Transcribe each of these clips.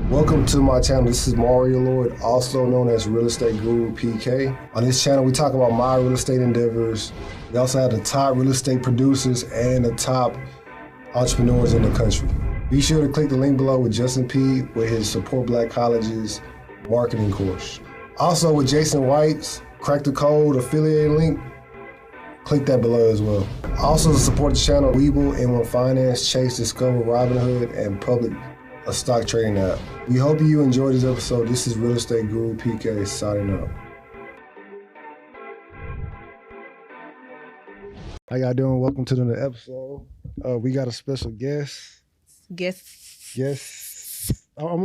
Welcome to my channel. This is Mario Lord, also known as Real Estate Guru PK. On this channel, we talk about my real estate endeavors. We also have the top real estate producers and the top entrepreneurs in the country. Be sure to click the link below with Justin P with his Support Black Colleges marketing course. Also with Jason White's Crack the Code affiliate link, click that below as well. Also to support the channel, Webull, M1 Finance, Chase, Discover, Robinhood, and Public, a stock trading app. We hope you enjoyed this episode. This is Real Estate Guru PK signing up. How y'all doing? Welcome to another episode. We got a special guest. I'm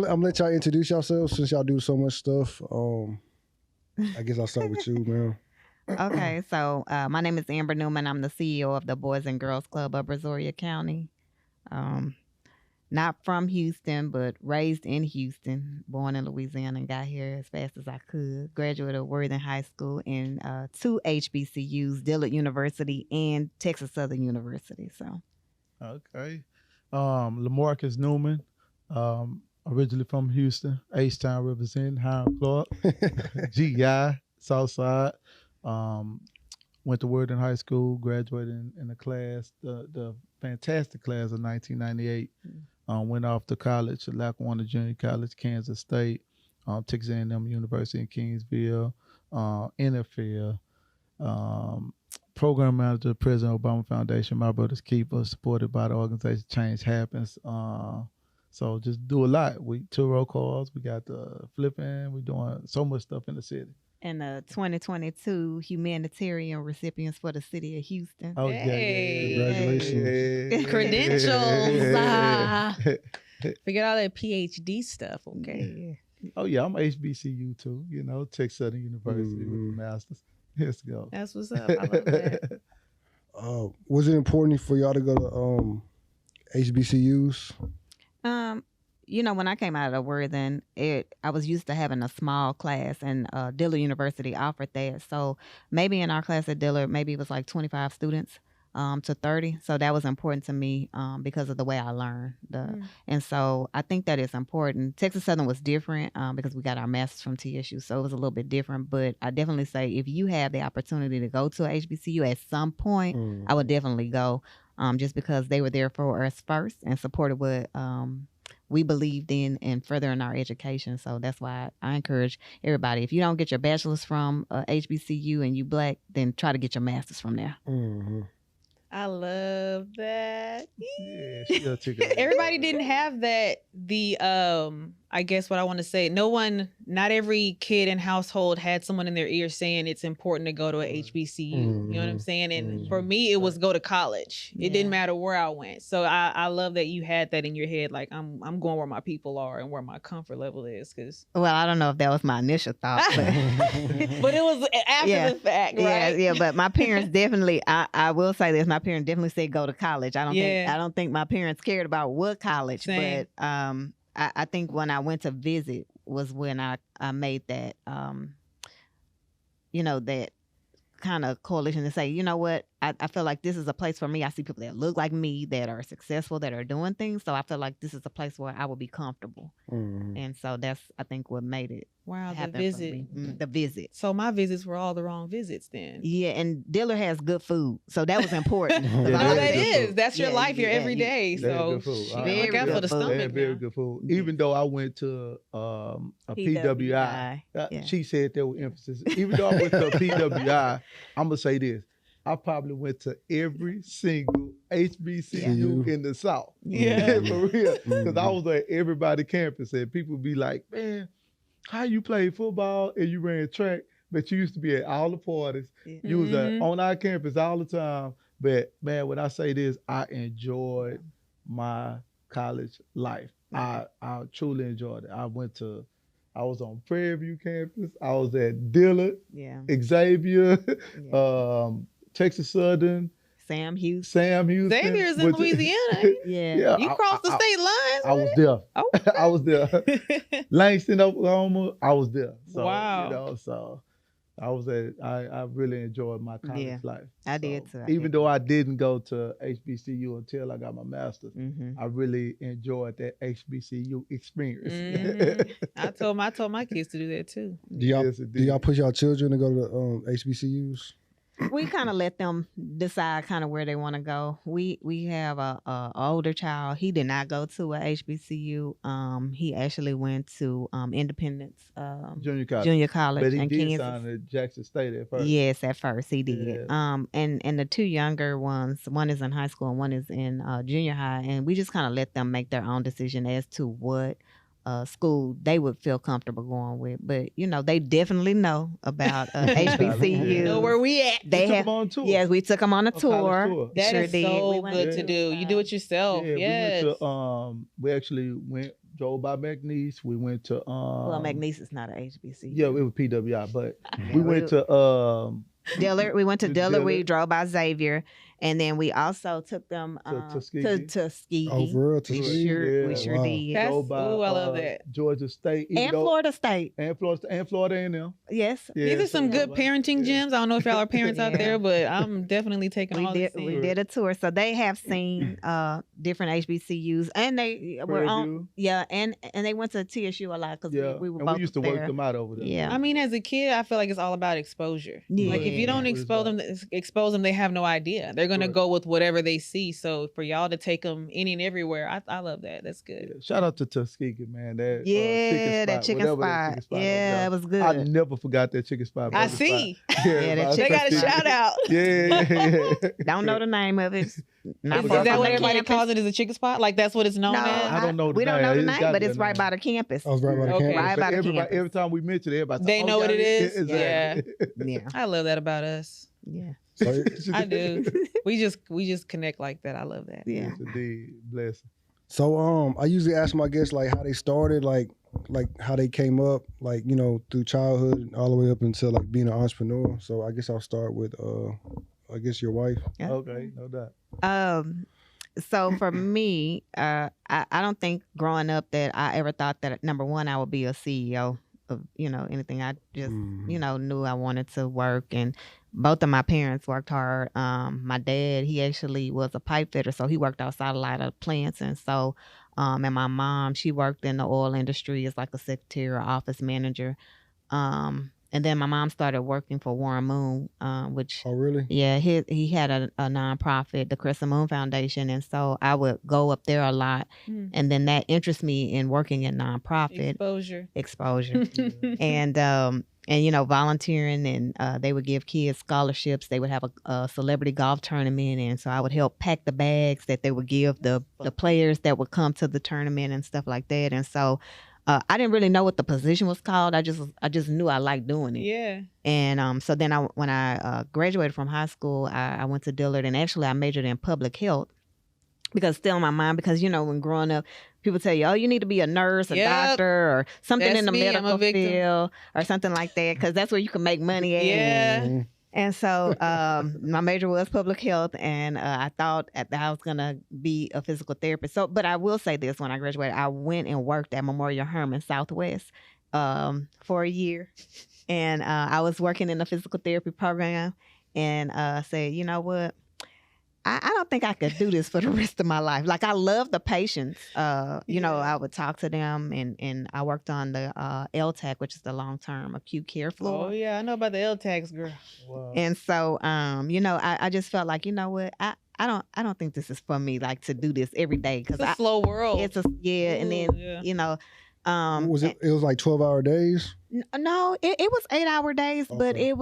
gonna let y'all introduce yourselves since y'all do so much stuff. I guess I'll start with you, man. Okay, so my name is Amber Newman. I'm the CEO of the Boys and Girls Club of Brazoria County. Not from Houston, but raised in Houston, born in Louisiana, and got here as fast as I could. Graduated of Worthing High School and 2 HBCUs, Dillard University and Texas Southern University. So, okay, Lemarcus Newman, originally from Houston, H-Town representing Hiram Clark, GI, Southside. Went to Worthing High School, graduated in the class, the fantastic class of 1998. Went off to college at Lackawanna Junior College, Kansas State, Texas A&M University in Kingsville, NFL, program manager, President Obama Foundation, My Brother's Keeper, supported by the organization Change Happens. So just do a lot. We tour cars, we got the flipping, we doing so much stuff in the city. And the 2022 humanitarian recipients for the city of Houston. Oh, Hey. yeah. Congratulations. Credentials. Forget all that PhD stuff, okay? Oh, yeah, I'm HBCU too, Texas Southern University with the Masters. Let's go. That's what's up. I love that. Was it important for y'all to go to HBCUs? When I came out of Worthing, I was used to having a small class, and Dillard University offered that. So maybe in our class at Dillard, maybe it was like 25 students to 30. So that was important to me because of the way I learned. And so I think that is important. Texas Southern was different because we got our master's from TSU, so it was a little bit different. But I definitely say if you have the opportunity to go to a HBCU at some point, I would definitely go just because they were there for us first and supported what we believed in and furthering our education. So that's why I encourage everybody, if you don't get your bachelor's from HBCU and you Black, then try to get your master's from there. Mm-hmm. I love that. Yeah, she'll take it. Everybody didn't have that. I guess what I want to say, not every kid and household had someone in their ear saying it's important to go to a HBCU. You know what I'm saying? And for me, it was go to college. It didn't matter where I went. So I love that you had that in your head. Like I'm going where my people are and where my comfort level is. Well, I don't know if that was my initial thought, but, but it was after the fact, right? Yeah. But my parents definitely, I will say this, my parents definitely said go to college. I don't think my parents cared about what college, Same. but I think when I went to visit was when I made that, that kind of coalition to say, you know what, I feel like this is a place for me. I see people that look like me, that are successful, that are doing things. So I feel like this is a place where I will be comfortable. And so that's, I think, what made it happen. The visit. The visit. So my visits were all the wrong visits then. Yeah, and Dillard has good food, so that was important. No, that is. That's your life, your everyday. So good food. look out for the stomach. They had very good food. Even though I went to a PWI, she said there was emphasis. Even though I went to a PWI, I'm gonna say this. I probably went to every single HBCU in the South. Yeah. For real. Because I was at everybody's campus and people be like, man, how you played football and you ran track, but you used to be at all the parties. Yeah. You was on our campus all the time. But man, when I say this, I enjoyed my college life. I truly enjoyed it. I was on Prairie View campus. I was at Dillard, Xavier, Texas Southern, Sam Houston. Xavier's in Louisiana. Yeah. You crossed the state lines. I was there. Okay. I was there. Langston, Oklahoma, I was there. So, wow. So I really enjoyed my college life. I did too. Even though I didn't go to HBCU until I got my master's, Mm-hmm. I really enjoyed that HBCU experience. I told my kids to do that too. Do y'all push y'all children to go to HBCUs? We kind of let them decide kind of where they want to go. We have a older child. He did not go to a HBCU. He actually went to Independence Junior college. But he in did Kansas. sign at Jackson State at first. Yes, at first he did. Yeah. And the two younger ones, one is in high school and one is in junior high, and we just kind of let them make their own decision as to what school they would feel comfortable going with. But they definitely know about HBCU. Know where we at? They took them on a tour. Yes, we took them on a tour. That Sure is did. so good to do. You do it yourself. Yeah, yes. we went to we actually drove by McNeese. We went to well, McNeese is not an HBCU. Yeah, it was PWI, but we went to Dillard. We went to Dillard. We Dillard. drove by Xavier, and then we also took them To to Tuskegee. Oh, for real? We sure Wow. did. That's, drove by I love that. Georgia State And Florida State. and Florida A&M. Yes. Yeah, These are some good so- parenting gems. I don't know if y'all are parents out Yeah. there, but I'm definitely taking all these. We did a tour, so they have seen different HBCUs, and they were on. Yeah, and they went to TSU a lot because Yeah, we were and both we used to there. work them out over there. Yeah. I mean, as a kid, I feel like it's all about exposure. Yeah. Like if you don't What is expose them, they have no idea. They're gonna Right. go with whatever they see. So for y'all to take them any and everywhere, I love that. That's good. Yeah, shout out to Tuskegee, man. That That chicken whatever that spot. chicken spot Yeah, over it was good. there. I never forgot that chicken spot. I burger see. spot. Yeah, that about They got a Tuskegee. shout out. Yeah. Don't know the name of it. Not Is far that from what the everybody campus. calls it? Is a chicken spot? Like that's what it's known No, as? I don't know the we don't name. know the It's name, got but that it's right name. by the campus. I was right by the Okay. campus. Right by the campus. Every time we mention it, everybody They know what it is? Exactly. Yeah, I love that about us. yeah, So, I do. We just connect like that. I love that. yeah. Yes, indeed. Bless. so I usually ask my guests like how they started, like how they came up, like through childhood all the way up until like being an entrepreneur. So I guess I'll start with I guess your wife. Yeah. Okay, no doubt. So for me, I don't think growing up that I ever thought that number one I would be a CEO of anything. I just knew I wanted to work, and both of my parents worked hard. My dad, he actually was a pipe fitter, so he worked outside a lot of plants, and so and my mom, she worked in the oil industry as like a secretary or office manager. And then my mom started working for Warren Moon, which Oh, really? yeah, he had a nonprofit, the Crescent Moon Foundation, and so I would go up there a lot, and then that interests me in working in nonprofit exposure, and volunteering, and they would give kids scholarships. They would have a celebrity golf tournament, and so I would help pack the bags that they would give the players that would come to the tournament and stuff like that, and so. I didn't really know what the position was called. I just knew I liked doing it. Yeah. And so then when I graduated from high school, I went to Dillard, and actually I majored in public health because still in my mind, because when growing up, people tell you, oh, you need to be a nurse, a doctor, or something That's in the me. I'm medical a victim. field or something like that, because that's where you can make money at. Yeah. And so my major was public health, and I thought that I was going to be a physical therapist. So, but I will say this, when I graduated, I went and worked at Memorial Hermann Southwest for a year. And I was working in the physical therapy program, and said, you know what? I don't think I could do this for the rest of my life. Like, I love the patients. I would talk to them, and I worked on the LTAC, which is the long-term acute care floor. Oh yeah, I know about the LTACs, girl. Wow. And so, I just felt like, you know what, I don't think this is for me, like, to do this every day, because It's a slow world. and then yeah. Was it? It was like 12-hour days. No, it was 8-hour days, but Okay.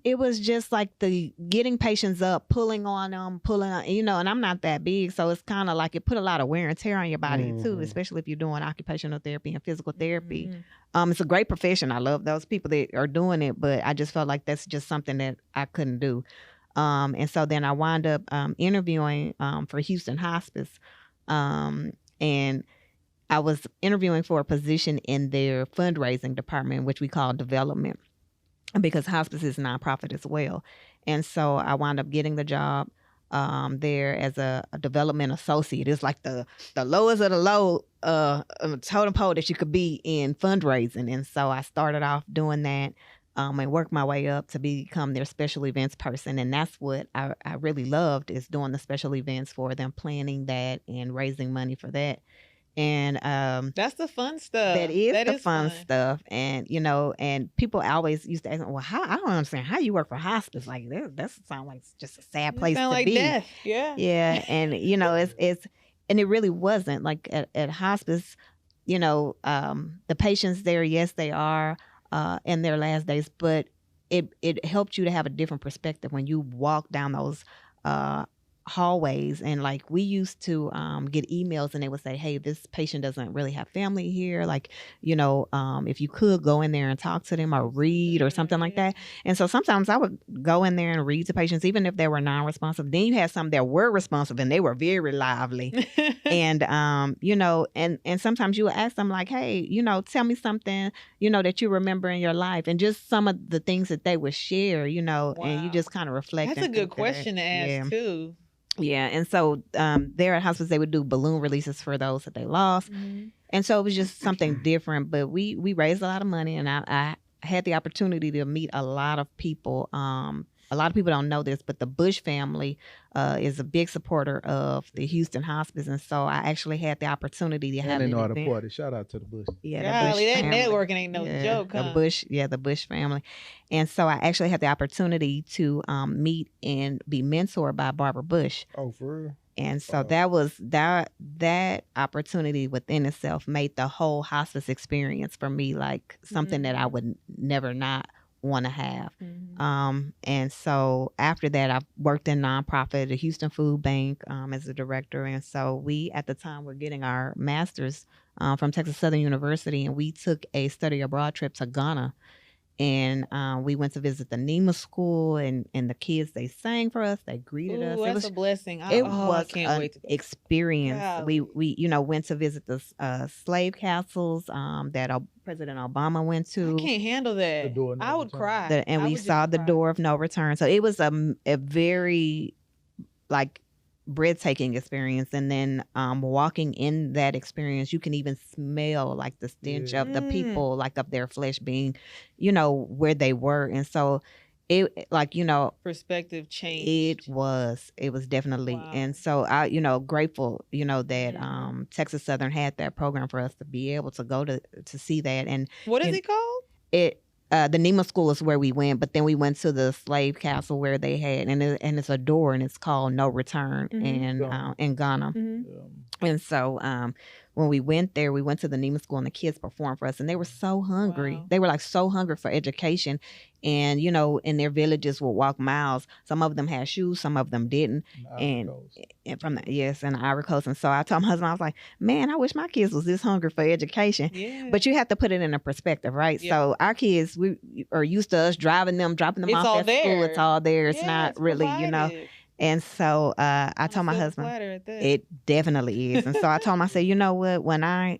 it was just like the getting patients up, pulling on them, and I'm not that big, so it's kind of like it put a lot of wear and tear on your body too, Mhm. especially if you're doing occupational therapy and physical therapy. Mhm. It's a great profession. I love those people that are doing it, but I just felt like that's just something that I couldn't do. And so then I wound up interviewing for Houston Hospice, and I was interviewing for a position in their fundraising department, which we call development, because hospice is a nonprofit as well. And so I wound up getting the job there as a development associate. It's like the lowest of the low totem pole that you could be in fundraising. And so I started off doing that. and work my way up to become their special events person. And that's what I really loved, is doing the special events for them, planning that and raising money for that. And that's the fun stuff. That is fun stuff. And and people always used to ask me, well, how, I don't understand how you work for hospice. Like that sounds like just a sad place to like be. Death. Yeah. And it's and it really wasn't like at hospice. The patients there, yes, they are in their last days, but it helped you to have a different perspective when you walk down those hallways. And like, we used to get emails and they would say, hey, this patient doesn't really have family here, like if you could go in there and talk to them or read or something like that. And so sometimes I would go in there and read to patients even if they were non-responsive. Then you had some that were responsive and they were very lively. And and sometimes you would ask them like, hey, tell me something that you remember in your life, and just some of the things that they would share, Wow. and you just kind of reflect. That's a good question to ask too. Yeah. And so there at hospice, they would do balloon releases for those that they lost. Mm-hmm. And so it was just something different. But we raised a lot of money, and I had the opportunity to meet a lot of people. A lot of people don't know this, but the Bush family is a big supporter of the Houston Hospice. And so I actually had the opportunity to have an event. They know how to party. Shout out to the Bush. Yeah, the Bush family. Networking ain't no joke, huh? The Bush family. And so I actually had the opportunity to meet and be mentored by Barbara Bush. Oh, for real? And so that was that opportunity within itself made the whole hospice experience for me like something that I would never not want to have. And so after that, I worked in nonprofit, the Houston Food Bank, as a director. And so we, at the time, were getting our master's from Texas Southern University, and we took a study abroad trip to Ghana. And we went to visit the NEMA school, and the kids, they sang for us, they greeted us. That's a blessing. It was an experience. Wow. We went to visit the slave castles that President Obama went to. I can't handle that. I would cry. And we saw the door of no return. So it was a very breathtaking experience. And then walking in that experience, you can even smell like the stench of the people, like of their flesh being, where they were. And so it perspective change. It was definitely. Wow. And so I, grateful, that Texas Southern had that program for us to be able to go to see that. And what is it called? The NEMA school is where we went, but then we went to the slave castle where they had, and it's a door, and it's called No Return in Ghana. And so when we went there, we went to the NEMA school, and the kids performed for us, and they were so hungry. Wow. They were so hungry for education. And, in their villages would walk miles. Some of them had shoes, some of them didn't. And from the Ivory Coast. And so I told my husband, I was like, man, I wish my kids was this hungry for education. Yeah. But you have to put it in a perspective, right? Yeah. So our kids, we are used to us dropping them off at school. It's all there. It's not really, provided. And so I told my husband, it definitely is. And so I told him, I said, you know what, when I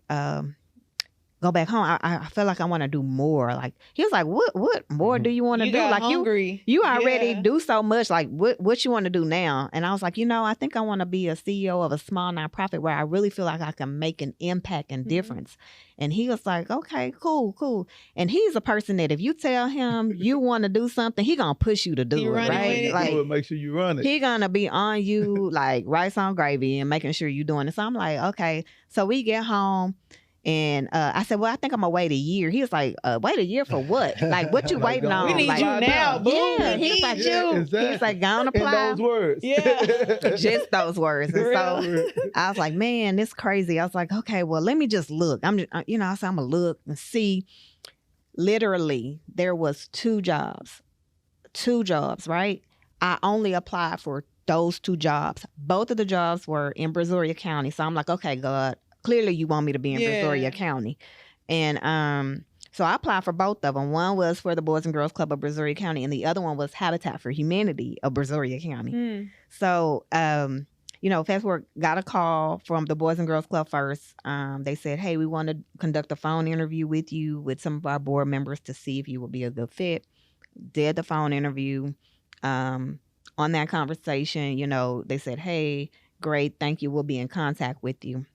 go back home, I feel like I want to do more. Like, he was like, what more do you want to do? Like, hungry. you already do so much. Like, what you want to do now? And I was like, I think I want to be a CEO of a small nonprofit where I really feel like I can make an impact and difference. And he was like, okay, cool. And he's a person that if you tell him you want to do something, he gonna push you to do it, right? Like, make sure you run it. He gonna be on you like rice on gravy and making sure you're doing it. So I'm like, okay. So we get home. And I said, well, I think I'm going to wait a year. He was like, wait a year for what? Like, what you waiting on? We need you now. Yeah, he was like, Exactly. He was like, go on apply. In those words. Yeah. Just those words. And so I was like, man, this crazy. I was like, okay, well, let me just look. I said, I'm going to look and see. Literally, there was two jobs, right? I only applied for those two jobs. Both of the jobs were in Brazoria County. So I'm like, okay, God. Clearly, you want me to be in Brazoria County. And so I applied for both of them. One was for the Boys and Girls Club of Brazoria County, and the other one was Habitat for Humanity of Brazoria County. So, fast forward, got a call from the Boys and Girls Club first. They said, hey, we want to conduct a phone interview with you, with some of our board members to see if you would be a good fit. Did the phone interview. On that conversation, they said, hey, great, thank you. We'll be in contact with you.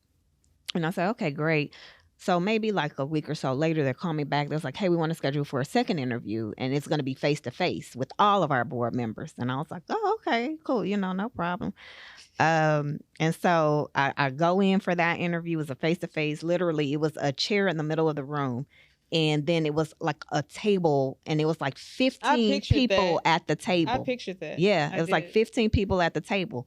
And I said, okay, great. So maybe like a week or so later, they call me back. They're like, hey, we want to schedule for a second interview, and it's going to be face-to-face with all of our board members. And I was like, oh, okay, cool. No problem. And so I go in for that interview. It was a face-to-face. Literally, it was a chair in the middle of the room. And then it was like a table, and it was like 15 people at the table. I pictured that. Yeah, it was like 15 people at the table.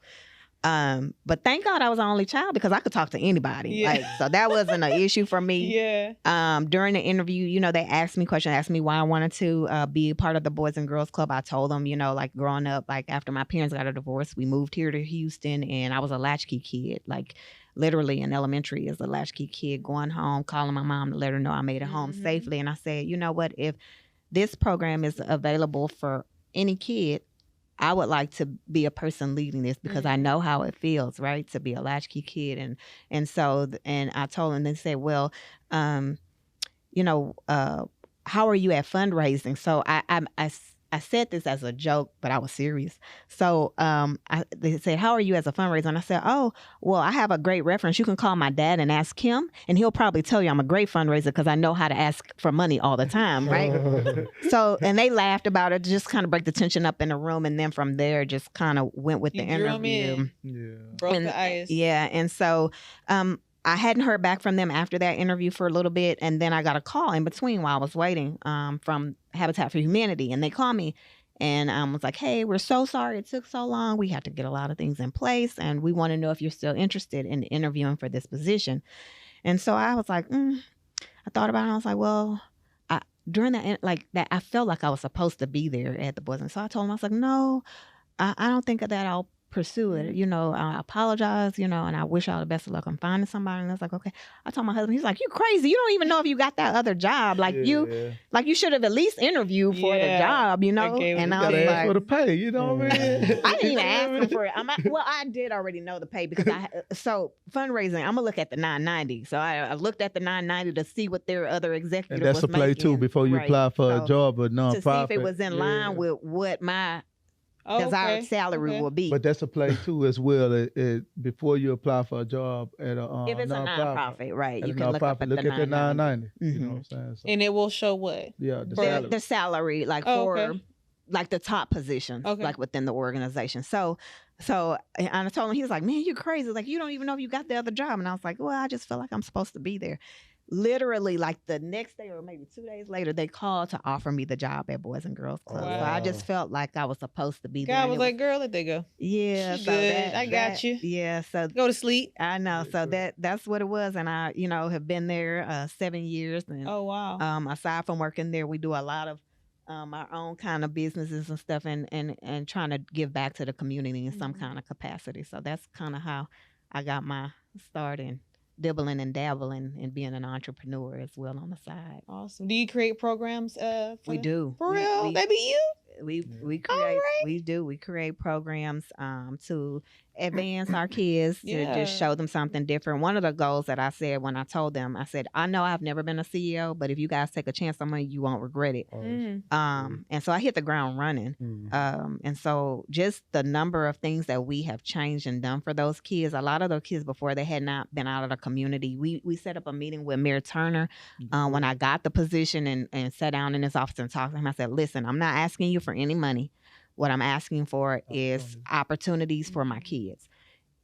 But thank God I was the only child because I could talk to anybody. Yeah. Like, so that wasn't an issue for me. Yeah. During the interview, they asked me questions, asked me why I wanted to be a part of the Boys and Girls Club. I told them, like growing up, like after my parents got a divorce, we moved here to Houston, and I was a latchkey kid, like literally in elementary as a latchkey kid, going home, calling my mom to let her know I made it home safely. And I said, you know what, if this program is available for any kid, I would like to be a person leading this because I know how it feels, right, to be a latchkey kid. And so I told them, they said, well, how are you at fundraising? So I said this as a joke, but I was serious. So they said, how are you as a fundraiser? And I said, oh, well, I have a great reference. You can call my dad and ask him, and he'll probably tell you I'm a great fundraiser because I know how to ask for money all the time, right? So, and they laughed about it, just kind of break the tension up in the room. And then from there, just kind of went with the interview. Broke the ice. Yeah. And so I hadn't heard back from them after that interview for a little bit, and then I got a call in between while I was waiting from Habitat for Humanity, and they called me and was like, hey, we're so sorry it took so long. We had to get a lot of things in place, and we want to know if you're still interested in interviewing for this position. And so I was like, I thought about it, and I was like, well, during that, I felt like I was supposed to be there at the Boys. And so I told him, I was like, no, I don't think that I'll pursue it. I apologize, and I wish y'all the best of luck on finding somebody. And I was like, okay. I told my husband, he's like, you crazy. You don't even know if you got that other job. You should have at least interviewed for the job, And I was like, for the pay, you know what I mean? I didn't even ask him for it. I did already know the pay because so fundraising, I'm gonna look at the $990. So I looked at the $990 to see what their other executives and that's was a play making, too before you apply for a job or nonprofit. To see if it was in line with what my desired salary will be. But that's a play too as well. Before you apply for a job at a if it's a nonprofit, right? You can look up at the $990. You know what I'm saying? So, and it will show what? Yeah, the salary, for like the top positions, like within the organization. So and I told him, he was like, man, you're crazy. Like, you don't even know if you got the other job. And I was like, well, I just feel like I'm supposed to be there. Literally, like the next day or maybe 2 days later, they called to offer me the job at Boys and Girls Club. Wow. So I just felt like I was supposed to be there. God was like, girl, let that go. Yeah. So good. I got you. Yeah. So go to sleep. I know. So that's what it was. And I, have been there 7 years. And, oh, wow. Aside from working there, we do a lot of our own kind of businesses and stuff and trying to give back to the community in some kind of capacity. So that's kind of how I got my start in dibbling and dabbling and being an entrepreneur as well on the side. Awesome. Do you create programs? We do. For real? Baby, you? We create programs to advance our kids, to just show them something different. One of the goals that I said when I told them, I said, I know I've never been a CEO, but if you guys take a chance on me, you won't regret it. And so I hit the ground running. And so just the number of things that we have changed and done for those kids, a lot of those kids before, they had not been out of the community. We set up a meeting with Mayor Turner when I got the position and sat down in his office and talked to him. I said, listen, I'm not asking you for any money. What I'm asking for is opportunities for my kids.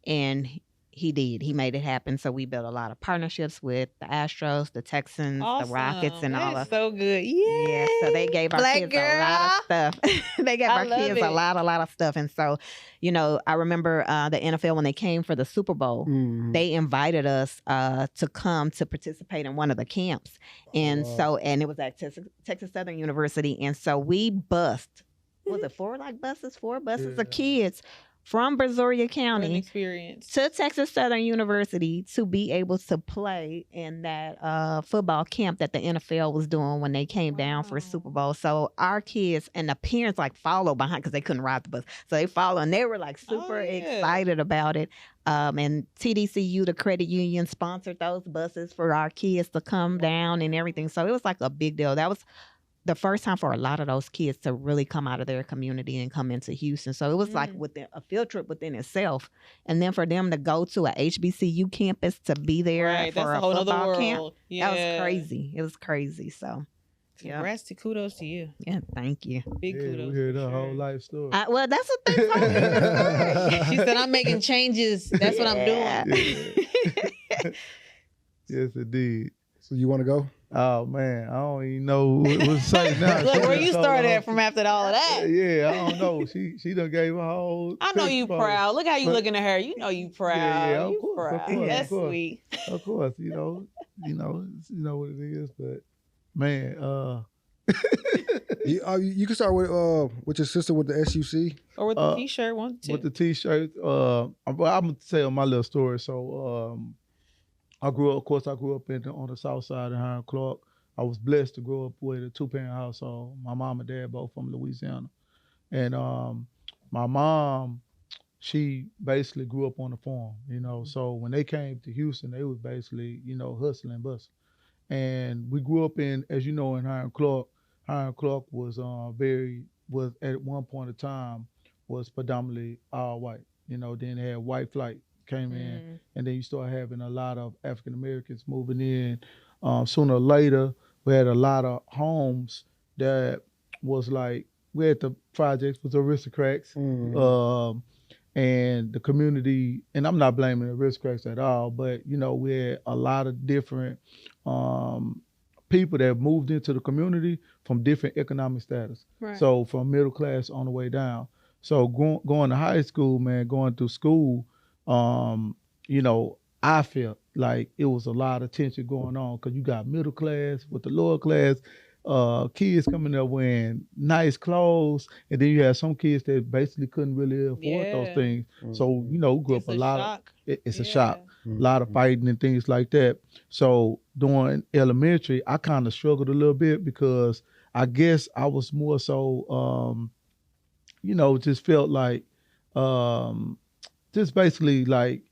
And he did. He made it happen. So we built a lot of partnerships with the Astros, the Texans, the Rockets, and all of. So good. Yeah. So they gave our kids a lot of stuff. They gave our kids a lot of stuff. And so, I remember the NFL when they came for the Super Bowl, they invited us to come to participate in one of the camps. And and it was at Texas Southern University. And so we bussed, was it four buses of kids from Brazoria County to Texas Southern University to be able to play in that football camp that the NFL was doing when they came down for Super Bowl. So our kids and the parents followed behind because they couldn't ride the bus. So they followed and they were super excited about it. And TDCU, the credit union, sponsored those buses for our kids to come down and everything. So it was a big deal. That was the first time for a lot of those kids to really come out of their community and come into Houston. So it was like within a field trip within itself. And then for them to go to a HBCU campus to be there for that's a whole football other camp, world. that was crazy. It was crazy. So congrats to kudos to you. yeah, thank you. Big kudos. We heard her whole life story. Well, that's what they told me. She said, I'm making changes. That's what I'm doing. Yeah. Yes, indeed. So you want to go? Oh man, I don't even know what to say now. Look where you started at from after all of that. Yeah, I don't know. She done gave her whole. I know you testimony. proud. Look how you looking at her. You know you proud. Yeah, of you course, proud. of course, That's of course. sweet. Of course, you know what it is. But man, You can start with your sister with the SUC. Or with the t-shirt, one, two. with the t-shirt, I'm gonna tell my little story. So I grew up on the south side of Hiram Clark. I was blessed to grow up with a 2-parent household. My mom and dad both from Louisiana. And my mom, she basically grew up on the farm, So when they came to Houston, they was basically, hustling and bustling. And we grew up in Hiram Clark. Hiram Clark was at one point in time was predominantly all white. Then they had white flight came in, and then you start having a lot of African Americans moving in. Sooner or later, we had a lot of homes that was like, we had the projects with aristocrats, and the community, and I'm not blaming the aristocrats at all, but we had a lot of different people that moved into the community from different economic status. Right. So from middle class on the way down. So going to high school, man, going through school, I felt like it was a lot of tension going on because you got middle class with the lower class kids coming up wearing nice clothes, and then you have some kids that basically couldn't really afford those things. So grew up a lot. It's a shock, a lot of fighting and things like that. So during elementary, I kind of struggled a little bit because I guess I was more so, just felt like, just basically like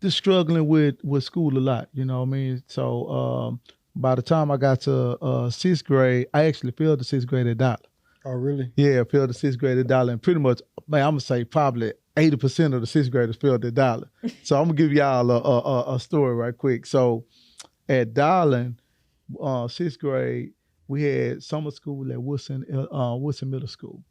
just struggling with school a lot. You know what I mean? So by the time I got to 6th grade, I actually failed the 6th grade at Dollar. Oh, really? Yeah, I failed the 6th grade at Dollar, and pretty much, man, I'm gonna say probably 80% of the 6th graders failed at Dollar. So I'm gonna give y'all a story right quick. So at Dollar, 6th grade, we had summer school at Woodson Middle School.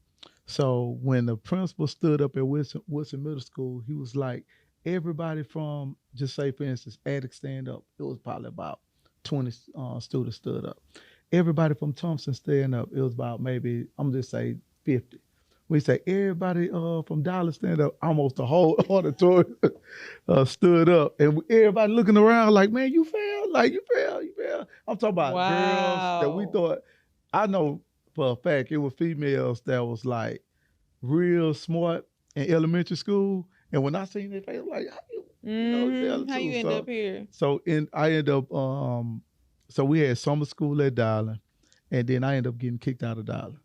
So when the principal stood up at Woodson Middle School, he was like, everybody from, just say for instance, Attic stand up. It was probably about 20 students stood up. Everybody from Thompson stand up. It was about maybe, I'm just say 50. We say everybody from Dollar stand up. Almost the whole auditorium stood up, and everybody looking around like, man, you failed, like you failed. I'm talking about girls that we thought. I know for a fact it was females that was like real smart in elementary school, and when I seen their face, like, how you end up here? So I ended up. So we had summer school at Dollar, and then I ended up getting kicked out of Dollar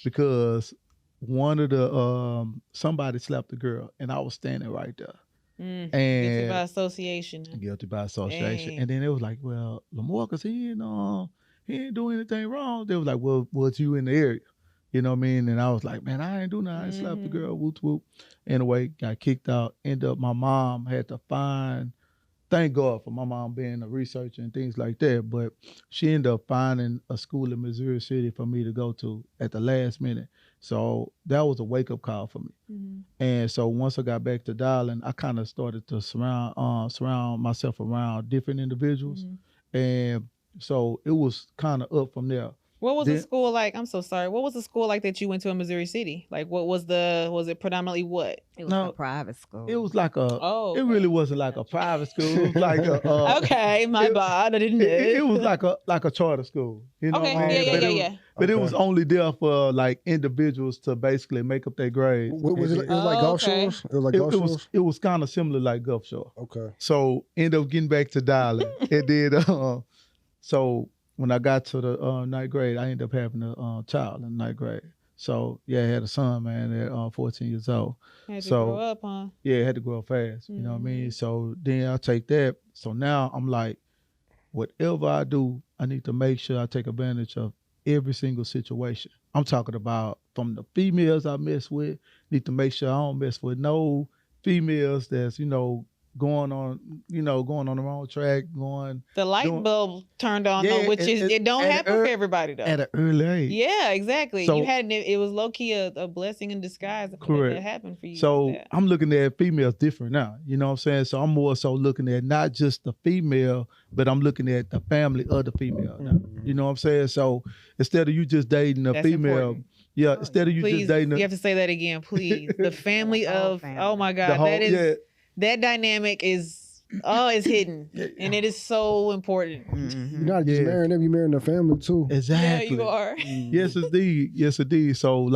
because one of the somebody slapped a girl, and I was standing right there. And guilty by association. Guilty by association. Dang. And then it was like, well, Lemarcus, he ain't doing anything wrong. They was like, well, was you in the area? You know what I mean? And I was like, man, I ain't do nothing. I ain't slapped the girl, whoop, whoop. Anyway, got kicked out. Ended up, my mom had to find, thank God for my mom being a researcher and things like that, but she ended up finding a school in Missouri City for me to go to at the last minute. So that was a wake-up call for me. And so once I got back to Darling, I kind of started to surround myself around different individuals. And so it was kind of up from there. What was the school like? I'm so sorry. What was the school like that you went to in Missouri City? Like, was it predominantly what? It was a private school. It was like it really wasn't like a private school. It was like a, okay, my bad. I didn't know. It was like a charter school. You know okay, what I mean? yeah. But it was only there for like individuals to basically make up their grades. It was like Gulf Shores? It was like Gulf Shores? It was kind of similar like Gulf Shore. Okay. So ended up getting back to Dollar. It did. So when I got to the 9th grade, I ended up having a child in 9th grade. So yeah, I had a son, man, at 14 years old. Had to grow up, huh? Yeah, I had to grow up fast. You know what I mean? So then I take that. So now I'm like, whatever I do, I need to make sure I take advantage of every single situation. I'm talking about from the females I mess with, need to make sure I don't mess with no females that's, going on the wrong track, the light bulb turned on though, which it don't happen for everybody though. At an early age. Yeah, exactly. So, you had it was low key a blessing in disguise that happened for you. So like that. I'm looking at females different now. You know what I'm saying? So I'm more so looking at not just the female, but I'm looking at the family of the female now. You know what I'm saying? So instead of you just dating a female, important. Instead of you just dating you have to say that again, please. The family of oh my God, that dynamic is hidden, and it is so important. You're not just marrying them; you're marrying the family too. Exactly. Yeah, you are. Yes, indeed. Yes, indeed. So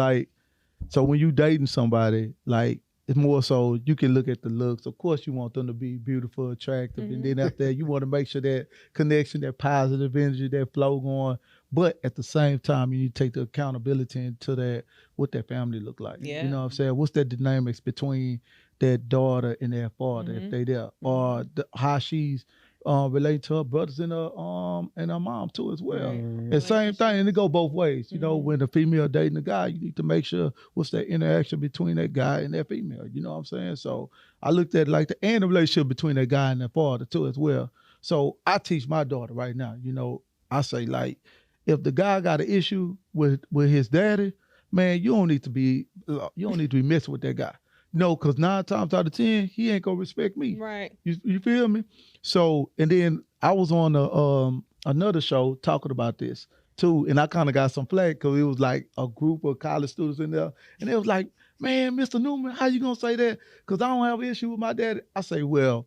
when you dating somebody, like it's more so you can look at the looks. Of course, you want them to be beautiful, attractive, and then after that, you want to make sure that connection, that positive energy, that flow going. But at the same time, you need to take the accountability into that, what that family look like. Yeah. You know what I'm saying? What's that dynamics between that daughter and their father, if they there, or how she's relating to her brothers and her mom too as well. And same thing, and it go both ways. You know, when the female dating the guy, you need to make sure what's that interaction between that guy and that female. You know what I'm saying? So I looked at like the relationship between that guy and that father too as well. So I teach my daughter right now. You know, I say like, if the guy got an issue with his daddy, man, you don't need to be messing with that guy. No, because 9 times out of 10, he ain't gonna respect me. Right. You feel me? So, and then I was on another show talking about this too, and I kind of got some flack because it was like a group of college students in there, and they was like, "Man, Mr. Newman, how you gonna say that? Because I don't have an issue with my daddy." I say, well,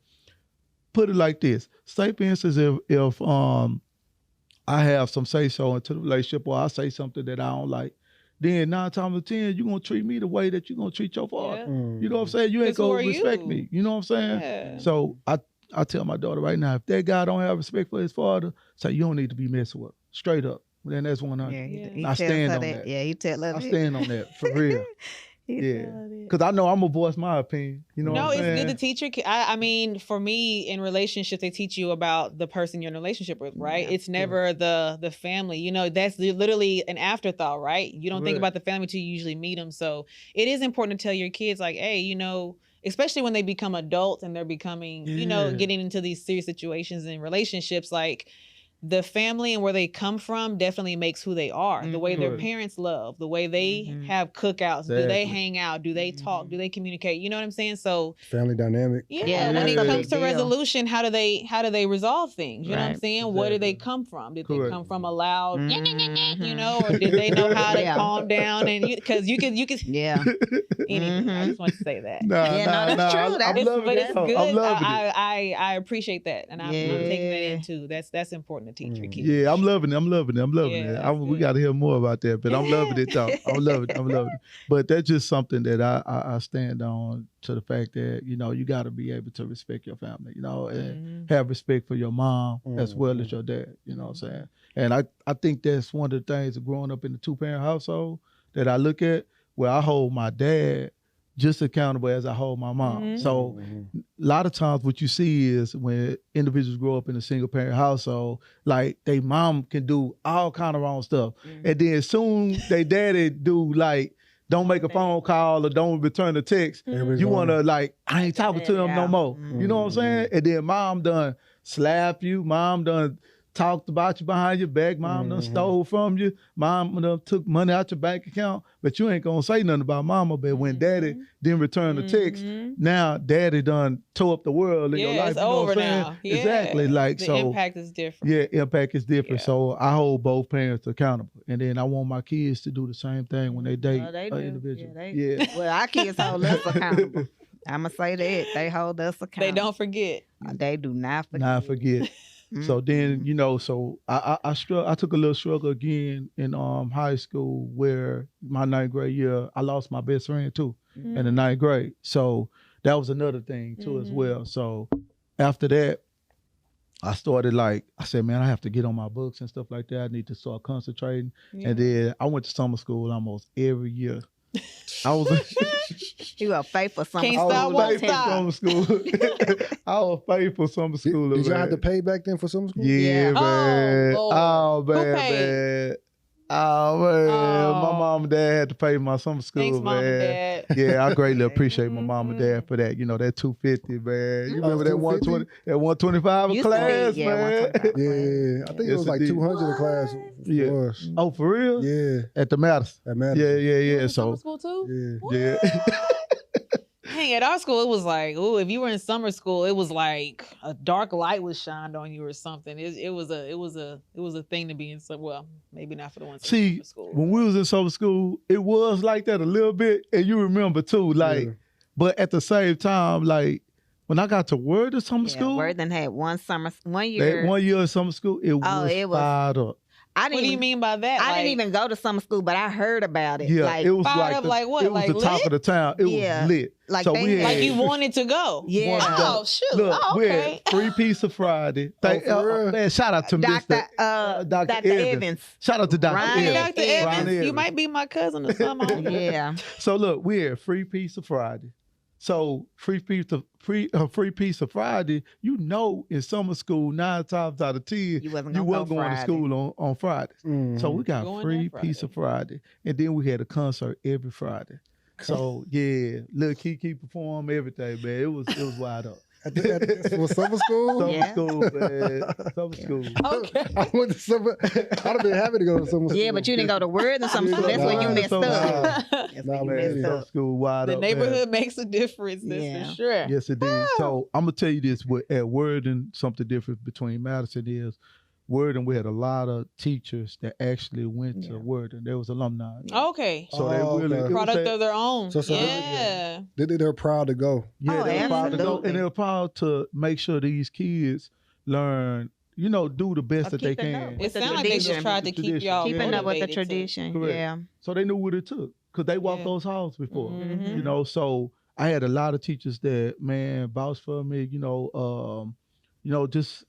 put it like this. Say, for instance, if I have some say-so into the relationship, or I say something that I don't like, then 9 times out of 10, you're going to treat me the way that you're going to treat your father. Yeah. You know what I'm saying? You ain't going to respect me. You know what I'm saying? Yeah. So I tell my daughter right now, if that guy don't have respect for his father, say you don't need to be messing with him. Straight up. Then that's 100. Yeah, I stand on that. Yeah, you tell her I stand on that, for real. Yeah, because I know I'm gonna voice my opinion. You know, no, what I'm it's saying? good to teach your kid. I mean, for me, in relationships, they teach you about the person you're in a relationship with, right? Yeah, it's never the family. You know, that's literally an afterthought, right? You don't think about the family till you usually meet them. So it is important to tell your kids, like, hey, you know, especially when they become adults and they're becoming, you know, getting into these serious situations and relationships, like. The family and where they come from definitely makes who they are. The way their parents love, the way they have cookouts, do they hang out, do they talk, do they communicate? You know what I'm saying? So family dynamic. Yeah, when it comes to resolution, how do they resolve things? You know what I'm saying? Exactly. Where did they come from? Did they come from a loud, you know, or did they know how to calm down? And because you could anything. I just want to say that. That's true. I'm loving it. It's good. I'm loving it. I appreciate that, and I'm taking that in too. That's important to teach your kids. Yeah, I'm loving it. We got to hear more about that, but I'm loving it though. I'm loving it. But that's just something that I stand on, to the fact that, you know, you got to be able to respect your family, you know, and have respect for your mom as well as your dad. You know what I'm saying? And I think that's one of the things of growing up in a 2-parent household that I look at, where I hold my dad just accountable as I hold my mom. So a lot of times what you see is when individuals grow up in a single parent household, like they mom can do all kind of wrong stuff. And then soon they daddy do like, don't make a phone call or don't return a text. You want to like, I ain't talking to him no more. You know what I'm saying? And then mom done slap you. Mom done talked about you behind your back. Mom done stole from you. Mom done took money out your bank account. But you ain't going to say nothing about mama. But when daddy didn't return the text, now daddy done tore up the world in your life. It's you know over what I'm saying? now. Yeah. Exactly. Like, the impact is different. Yeah, impact is different. Yeah. So I hold both parents accountable. And then I want my kids to do the same thing when they date an individual. Well, our kids hold us accountable. I'm going to say that. They hold us accountable. They don't forget. They do not forget. Not forget. So then, you know, so I took a little struggle again in high school, where my 9th grade year, I lost my best friend too in the 9th grade. So that was another thing too as well. So after that, I started I said, man, I have to get on my books and stuff like that. I need to start concentrating. And then I went to summer school almost every year. I was You are faithful summer Can't school. stop, won't stop. Summer school. I was faithful summer school. Did y'all have to pay back then for summer school? Yeah, man. Lord. Oh, Who man, paid? man. Oh man, my Oh. mom and dad had to pay my summer school, Thanks, man. Mom and Dad. Yeah, I greatly appreciate my mom and dad for that. You know, that $250, man. You remember that 250? that 125 a Used to be, class, yeah, man. 125. Yeah, I think it Yes, was like indeed. 200 a class Yeah. for us. Oh, for real? Yeah, At the Madison. that matters. Yeah. You went to summer So school too? Yeah. yeah. Dang, at our school, it was like, ooh, if you were in summer school, it was like a dark light was shined on you or something. It was a thing to be in some. Well, maybe not for the ones in See, summer school. when we was in summer school, it was like that a little bit, and you remember too, like. Yeah. But at the same time, like when I got to Worthing summer school, Worthing had one that year. 1 year of summer school, it was it was- fired up. I What didn't do you even, mean by that? I didn't Like, even go to summer school, but I heard about it. Yeah, like, it was fired like up the, like what? it was Like the talk lit? of the town. It Yeah. was lit. Like so they we had, had- like you wanted to go. Yeah. Oh shoot. Look, Oh, we okay. had Free Pizza Friday. for real? Man, shout out to Dr. Dr. Evans. Shout out to Dr. Ryan Hey, Evans. Dr. Evans. Evans, Ryan you might be my cousin or something. I don't know. Yeah. So look, we had Free Pizza Friday. So free pizza Friday, you know, in summer school, 9 times out of 10, You wasn't you gonna wasn't go going to Friday. school on Fridays. Mhm. So we got Going Free that Pizza Friday, and then we had a concert every Friday. So yeah, little Kiki perform everything, man. It was wide up. For summer school? Summer Yeah. school, man. Summer school. Okay. I went to summer. I'd have been happy to go to summer school. Yeah, but you didn't go to Worthing summer school. That's where you Nah, messed so- up. That's Nah, where you man. messed Summer up. school wide The up. man. neighborhood makes a difference, that's Yeah. for sure. Yes, it did. So I'm gonna tell you this: at Worthing, something different between Madison is Worthing. We had a lot of teachers that actually went to Yeah. Worthing. There was alumni. Okay. So they Oh, really okay. it was Product that- of their own. So yeah. They're proud to go. yeah, Oh, they were proud to go, absolutely. and they were proud to make sure these kids learn. You know, do the best that they keeping can. up It with the sounded like they just tradition. tried to keep Tradition. y'all Keeping up with the motivated to- tradition. Correct. Yeah. So they knew what it took because they walked Yeah. those halls before. Mhm. You know, so I had a lot of teachers that man vouched for me. Just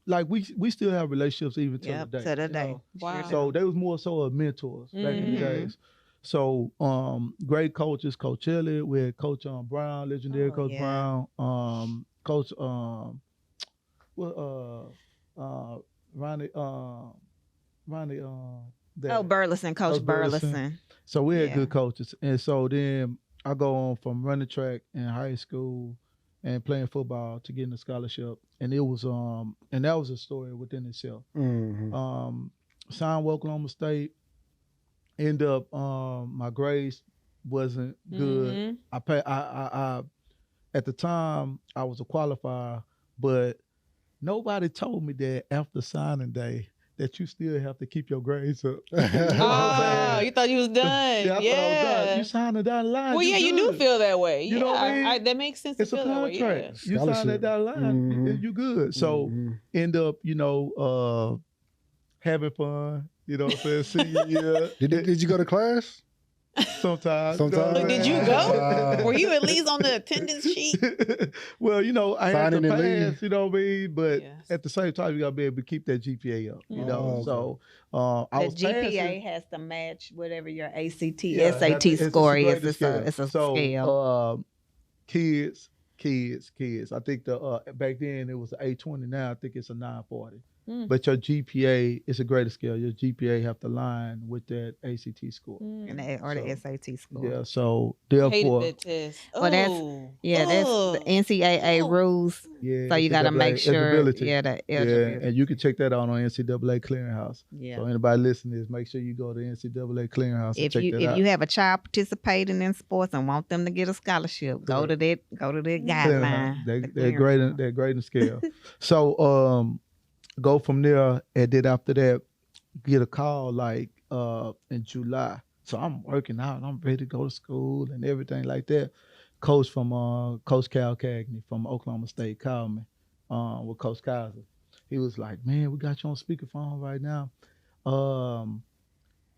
like we still have relationships even to Yep. the day. To the you day. know. Wow. So they was more so of mentors back in the Mhm. days. So great coaches, Coach Elliott, we had Coach Brown, legendary Oh, Coach yeah. Brown, Coach Ronnie that- Burleson, Coach Coach Burleson. Burleson. So we had Yeah. good coaches. And so then I go on from running track in high school and playing football to getting a scholarship. And it was and that was a story within itself. Mhm. Signed with Oklahoma State. End up my grades wasn't good. Mhm. I at the time I was a qualifier, but nobody told me that after signing day that you still have to keep your grades up. Oh, you thought you was done. Yeah, I thought I was done. You signed it down the line. Well, yeah, you do good. feel that way. You Yeah, know what I mean? that makes sense. It's to a feel that way. Yeah. contract. You signed Scholarship. that down the line. Mhm. You good. So Mhm. end up, having fun. You know what I'm saying? Senior year. Did you go to class? Sometimes. Sometimes. Look, did you go? Wow. Were you at least on the attendance sheet? Well, I had to Signing and leaving. pass, you know what I mean? But Yes. at the same time, you got to be able to keep that GPA up, you know? Oh, okay. So I The was GPA passing. has to match whatever your ACT, Yeah, SAT it's a score graded is. It's a So, scale. Kids. I think back then it was an 820. Now I think it's a 940. Mm. But your GPA is a greater scale. Your GPA have to line with that ACT score. And or the So, SAT score. Yeah. So Hated therefore, that test. Well, that's- Oh. That's the NCAA Oh. rules. yeah. So you got to NCAA make sure. eligibility. Yeah, the Yeah, eligibility. and you can check that out on NCAA Clearinghouse. Yeah. So anybody listening to this, make sure you go to NCAA Clearinghouse and If check you that if out. you have a child participating in sports and want them to get a scholarship, go to that guideline. They're the grading. They're grading scale. So go from there, and then after that, get a call like in July. So I'm working out. I'm ready to go to school and everything like that. Coach Cal Cagney from Oklahoma State called me with Coach Kaiser. He was like, "Man, we got you on speakerphone right now.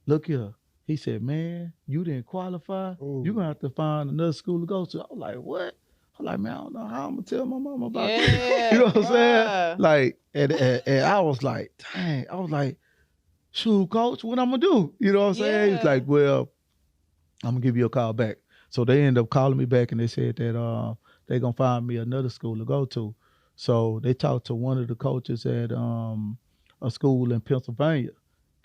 Look here." He said, "Man, you didn't qualify. Ooh. You're gonna have to find another school to go to." I was like, "What?" I'm like, "Man, I don't know how I'm gonna tell my mama about this." Yeah. You know what I'm saying? bruh. Like, and I was like, dang, I was like, shoot, coach, what I'm gonna do? You know what I'm saying? He's Yeah. like, well, I'm gonna give you a call back. So they ended up calling me back and they said that they're gonna find me another school to go to. So they talked to one of the coaches at a school in Pennsylvania.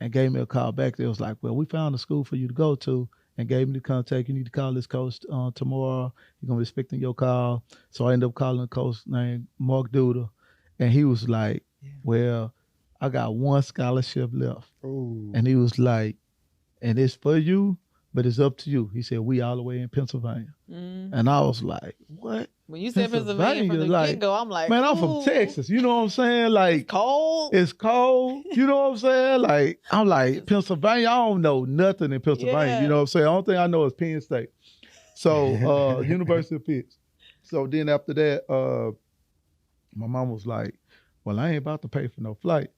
and gave me a call back. They was like, well, we found a school for you to go to, and gave me the contact. You need to call this coach tomorrow. He's going to be expecting your call. So I ended up calling a coach named Mark Duda, and he was like, well, I got one scholarship left. Ooh. And he was like, and it's for you, but it's up to you. He said, we all the way in Pennsylvania. And I was like, what? When you said Pennsylvania from the get-go, I'm like, man, I'm from Texas. You know what I'm saying? Like, it's cold. You know what I'm saying? Like, I'm like, Pennsylvania, I don't know nothing in Pennsylvania. You know what I'm saying? The only thing I know is Penn State. So, University of Pitts. So then after that, my mom was like, well, I ain't about to pay for no flight.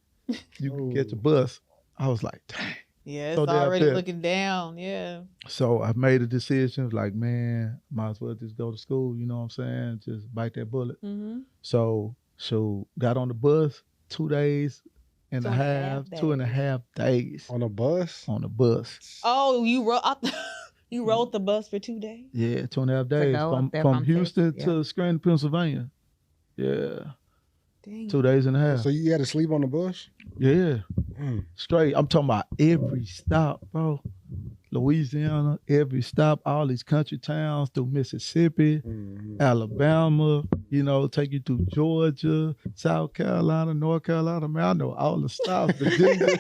You can get your bus. I was like, dang. Yeah, it's already looking down. Yeah. So I made a decision, like, man, might as well just go to school. You know what I'm saying? Just bite that bullet. So got on the bus 2 days and a half, 2.5 days. On a bus? On the bus. Oh, you rode the bus for 2 days? Yeah, 2.5 days from Houston to Scranton, Pennsylvania. Yeah. Dang. 2 days and a half. So you had to sleep on the bus? Yeah. Straight. I'm talking about every stop, bro. Louisiana, every stop, all these country towns through Mississippi, Alabama, you know, take you through Georgia, South Carolina, North Carolina. Man, I know all the stops. Virginia,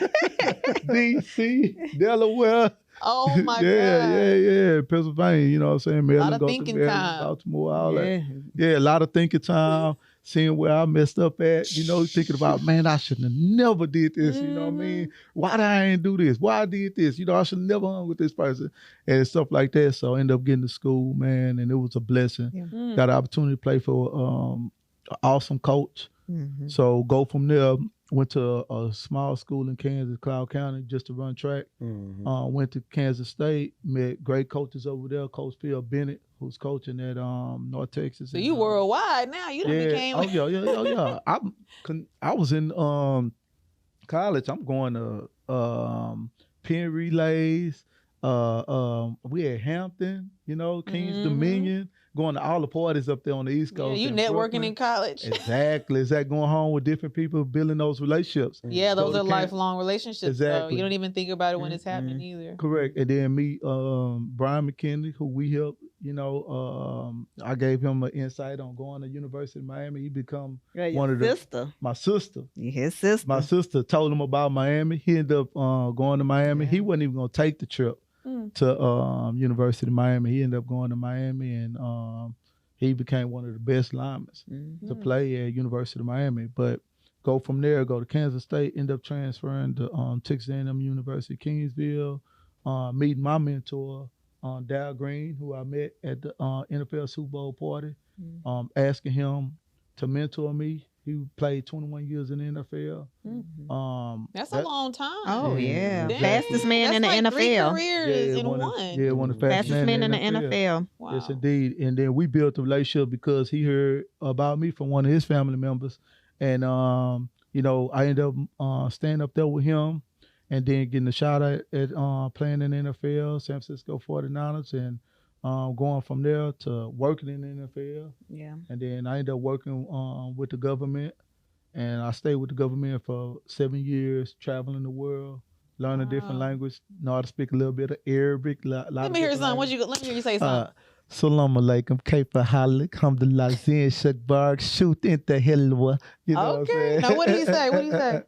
DC, Delaware. Oh my God. Yeah. Pennsylvania, you know what I'm saying? Maryland, a lot of thinking time. Baltimore, all that. Yeah, a lot of thinking time. Seeing where I messed up at, you know, thinking about, man, I should have never did this, you know what I mean? Why did I ain't do this? Why I did this? You know, I should have never hung with this person and stuff like that. So I ended up getting to school, man, and it was a blessing. Got an opportunity to play for an awesome coach. So go from there, went to a small school in Kansas, Cloud County, just to run track. Went to Kansas State, met great coaches over there, Coach Phil Bennett, who's coaching at North Texas. So you worldwide now. You done became. Yeah. I was in college. I'm going to pen relays. We had Hampton, you know, Kings Dominion. Going to all the parties up there on the East Coast. Yeah, you networking Brooklyn. In college. Exactly. Going home with different people, building those relationships. Yeah, those are lifelong relationships. Exactly. So you don't even think about it when it's happening either. Correct. And then me, Brian McKinley, who we helped, you know, I gave him an insight on going to University of Miami. He become one of my sister. His sister. My sister told him about Miami. He ended up going to Miami. He wasn't even going to take the trip to University of Miami. He ended up going to Miami, and he became one of the best linemen to play at University of Miami. But go from there, go to Kansas State, end up transferring to Texas A&M University, Kingsville, meeting my mentor, Dal Green, who I met at the NFL Super Bowl party, asking him to mentor me. He played 21 years in the NFL. That's a long time. Oh, yeah. Dang. Fastest man in the like NFL. 3 careers in one. One of the fastest men in the NFL. Wow. Yes, indeed. And then we built a relationship because he heard about me from one of his family members. And, you know, I ended up staying up there with him and then getting a shot at playing in the NFL, San Francisco 49ers, and going from there to working in the NFL. Yeah. And then I ended up working with the government, and I stayed with the government for 7 years, traveling the world, learning different language, know how to speak a little bit of Arabic. Let me hear something. Let me hear you say something. Salam alaikum, kaifa halik, hamdulillah, zin shakbar, shoot into hilwa. You know what I'm saying? Now what did he say? What did he say?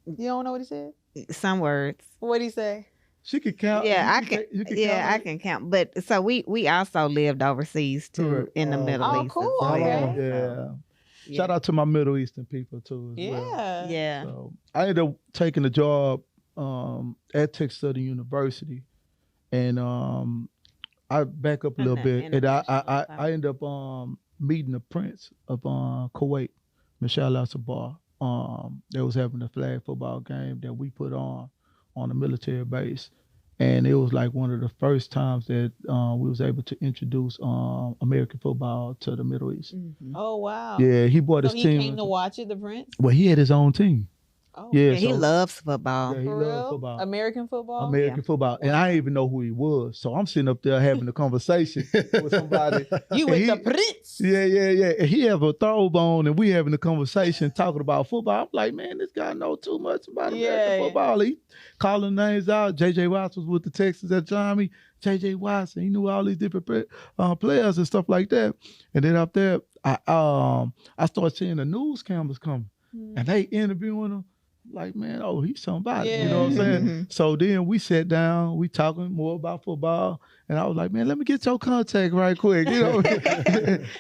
You don't know what he said? Some words. What did he say? She could count. Yeah, I can count. But so we also lived overseas too, in the Middle East. Cool. Yeah. Shout out to my Middle Eastern people too as well. Yeah. So I ended up taking a job at Texas Southern University, and I back up a little bit, and I ended up meeting the Prince of Kuwait, Michelle Al-Sabah. They was having a flag football game that we put on a military base. And it was like one of the first times that we was able to introduce American football to the Middle East. Oh, wow. Yeah, he brought his team. So he came to watch it, the Prince? Well, he had his own team. Oh, Yeah, he so- loves football. Yeah, he for loves real? football. American football. American football, and I didn't even know who he was. So I'm sitting up there having a conversation with somebody. You and with he- the Prince? Yeah. And he have a throw bone, and we having a conversation talking about football. I'm like, man, this guy know too much about American football. He calling names out. J.J. Watts was with the Texans at the time. J.J. Watts, and he knew all these different players and stuff like that. And then up there, I started seeing the news cameras coming, and they interviewing him. Like, man, oh, he's somebody. You know what I'm saying? Mhm. So then we sat down, we talking more about football, and I was like, man, let me get your contact right quick, you know.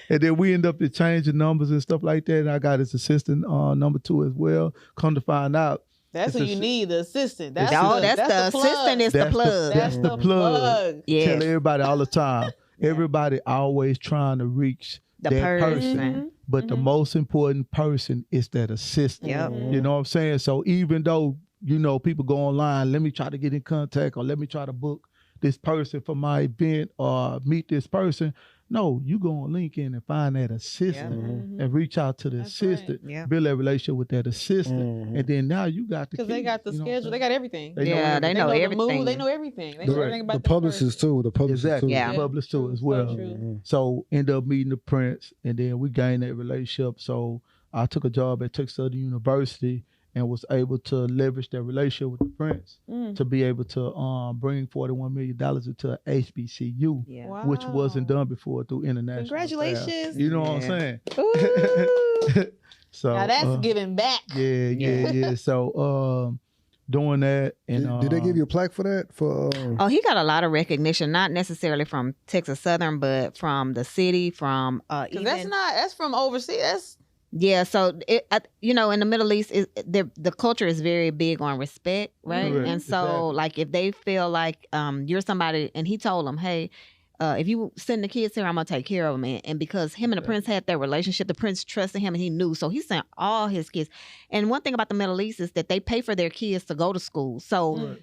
And then we end up changing numbers and stuff like that. And I got his assistant number 2 as well. Come to find out, That's It's who you need, the assistant. That's the plug. assistant is the That's the- plug. that's the plug. Yeah. tell everybody all the time. Everybody always trying to reach The that person. Mhm. but the most important person is that assistant. Yep. You know what I'm saying? So even though, you know, people go online, let me try to get in contact or let me try to book this person for my event or meet this person. No, you go on LinkedIn and find that assistant and reach out to the That's right. assistant, Yeah. build that relationship with that assistant. And then now you got the Because they key, got the you know what I'm schedule. saying? They got everything. They know Yeah, everything. they know the everything. move. They know everything. They know everything about The that publicist person. too. The publicist Exactly. too. Yeah. Published too True. as So well. true. So end up meeting the Prince, and then we gained that relationship. So I took a job at Texas Southern University and was able to leverage that relationship with the Prince to be able to bring $41 million into a HBCU, Yeah. Wow. which wasn't done before through international. Congratulations. affairs. You know what I'm Yeah. saying? Ooh. So Now that's giving back. Yeah. So doing that, and Did they give you a plaque for that? Oh, he got a lot of recognition, not necessarily from Texas Southern, but from the city, from Because that's from overseas. That's yeah. So you know, in the Middle East, the culture is very big on respect, right? Correct. And so, Exactly. like, if they feel like you're somebody, and he told them, hey. If you send the kids here, I'm gonna take care of them, and because him and the Prince had that relationship, the Prince trusted him, and he knew, so he sent all his kids. And one thing about the Middle East is that they pay for their kids to go to school, so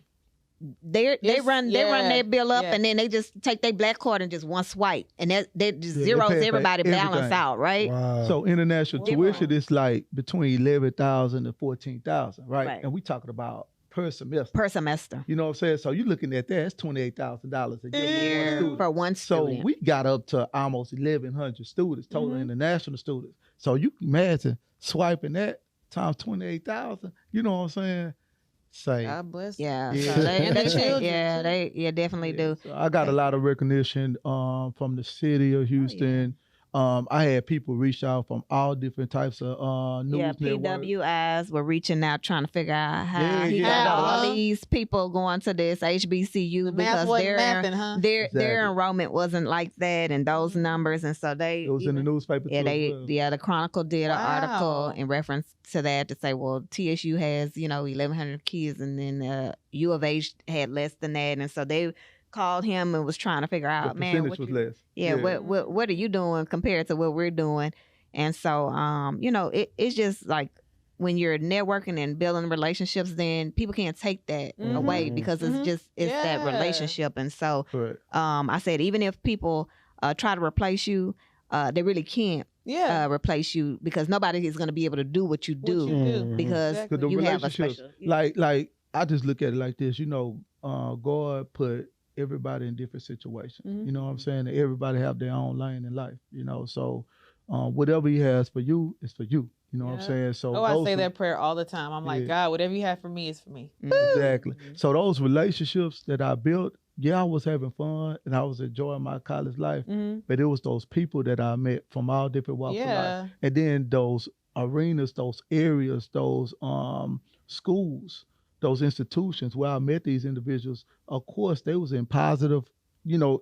they run their bill up, and then they just take their black card and just one swipe, and that just they zeroes pay for everybody balance everything. out, right? Wow. So international Wow. tuition is like between 11,000 and 14,000, right? Right. And we talking about per semester. Per semester. You know what I'm saying? So you're looking at that, it's $28,000 a year For one So student. we got up to almost 1,100 students, total international students. So you can imagine swiping that times 28,000. You know what I'm saying? Say, God bless. yeah. Yeah. So they, And they the take- children, yeah, too. they definitely do. So I got a lot of recognition from the city of Houston. I had people reach out from all different types of news Yeah, networks. PWIs were reaching out trying to figure out how Yeah, he yeah. got all Uh-huh. these people going to this HBCU Math because wasn't their mathing, huh? their Exactly. enrollment wasn't like that and those numbers, and so they It was in the newspaper yeah too. they as well. the Chronicle did an article Wow. in reference to that to say, well, TSU has 1,100 kids, and then U of H had less than that, and so they called him and was trying to figure The out, man, percentage what was you, less. yeah, what are you doing compared to what we're doing? And so it's just like when you're networking and building relationships, then people can't take that away because it's that Yeah. relationship. And so Correct. I said, even if people try to replace you, they really can't replace you because nobody is going to be able to do what you do because Exactly. The you have a relationships, special like I just look at it like this, God put everybody in different situations. You know what I'm saying? Everybody have their own lane in life, so whatever he has for you is for you. You know what I'm saying? So I those say are- that prayer all the time. I'm like, Yeah. God, whatever you have for me is for me. Exactly. So those relationships that I built, I was having fun and I was enjoying my college life, but it was those people that I met from all different walks of life. And then those arenas, those areas, those schools, those institutions where I met these individuals, of course, they was in positive,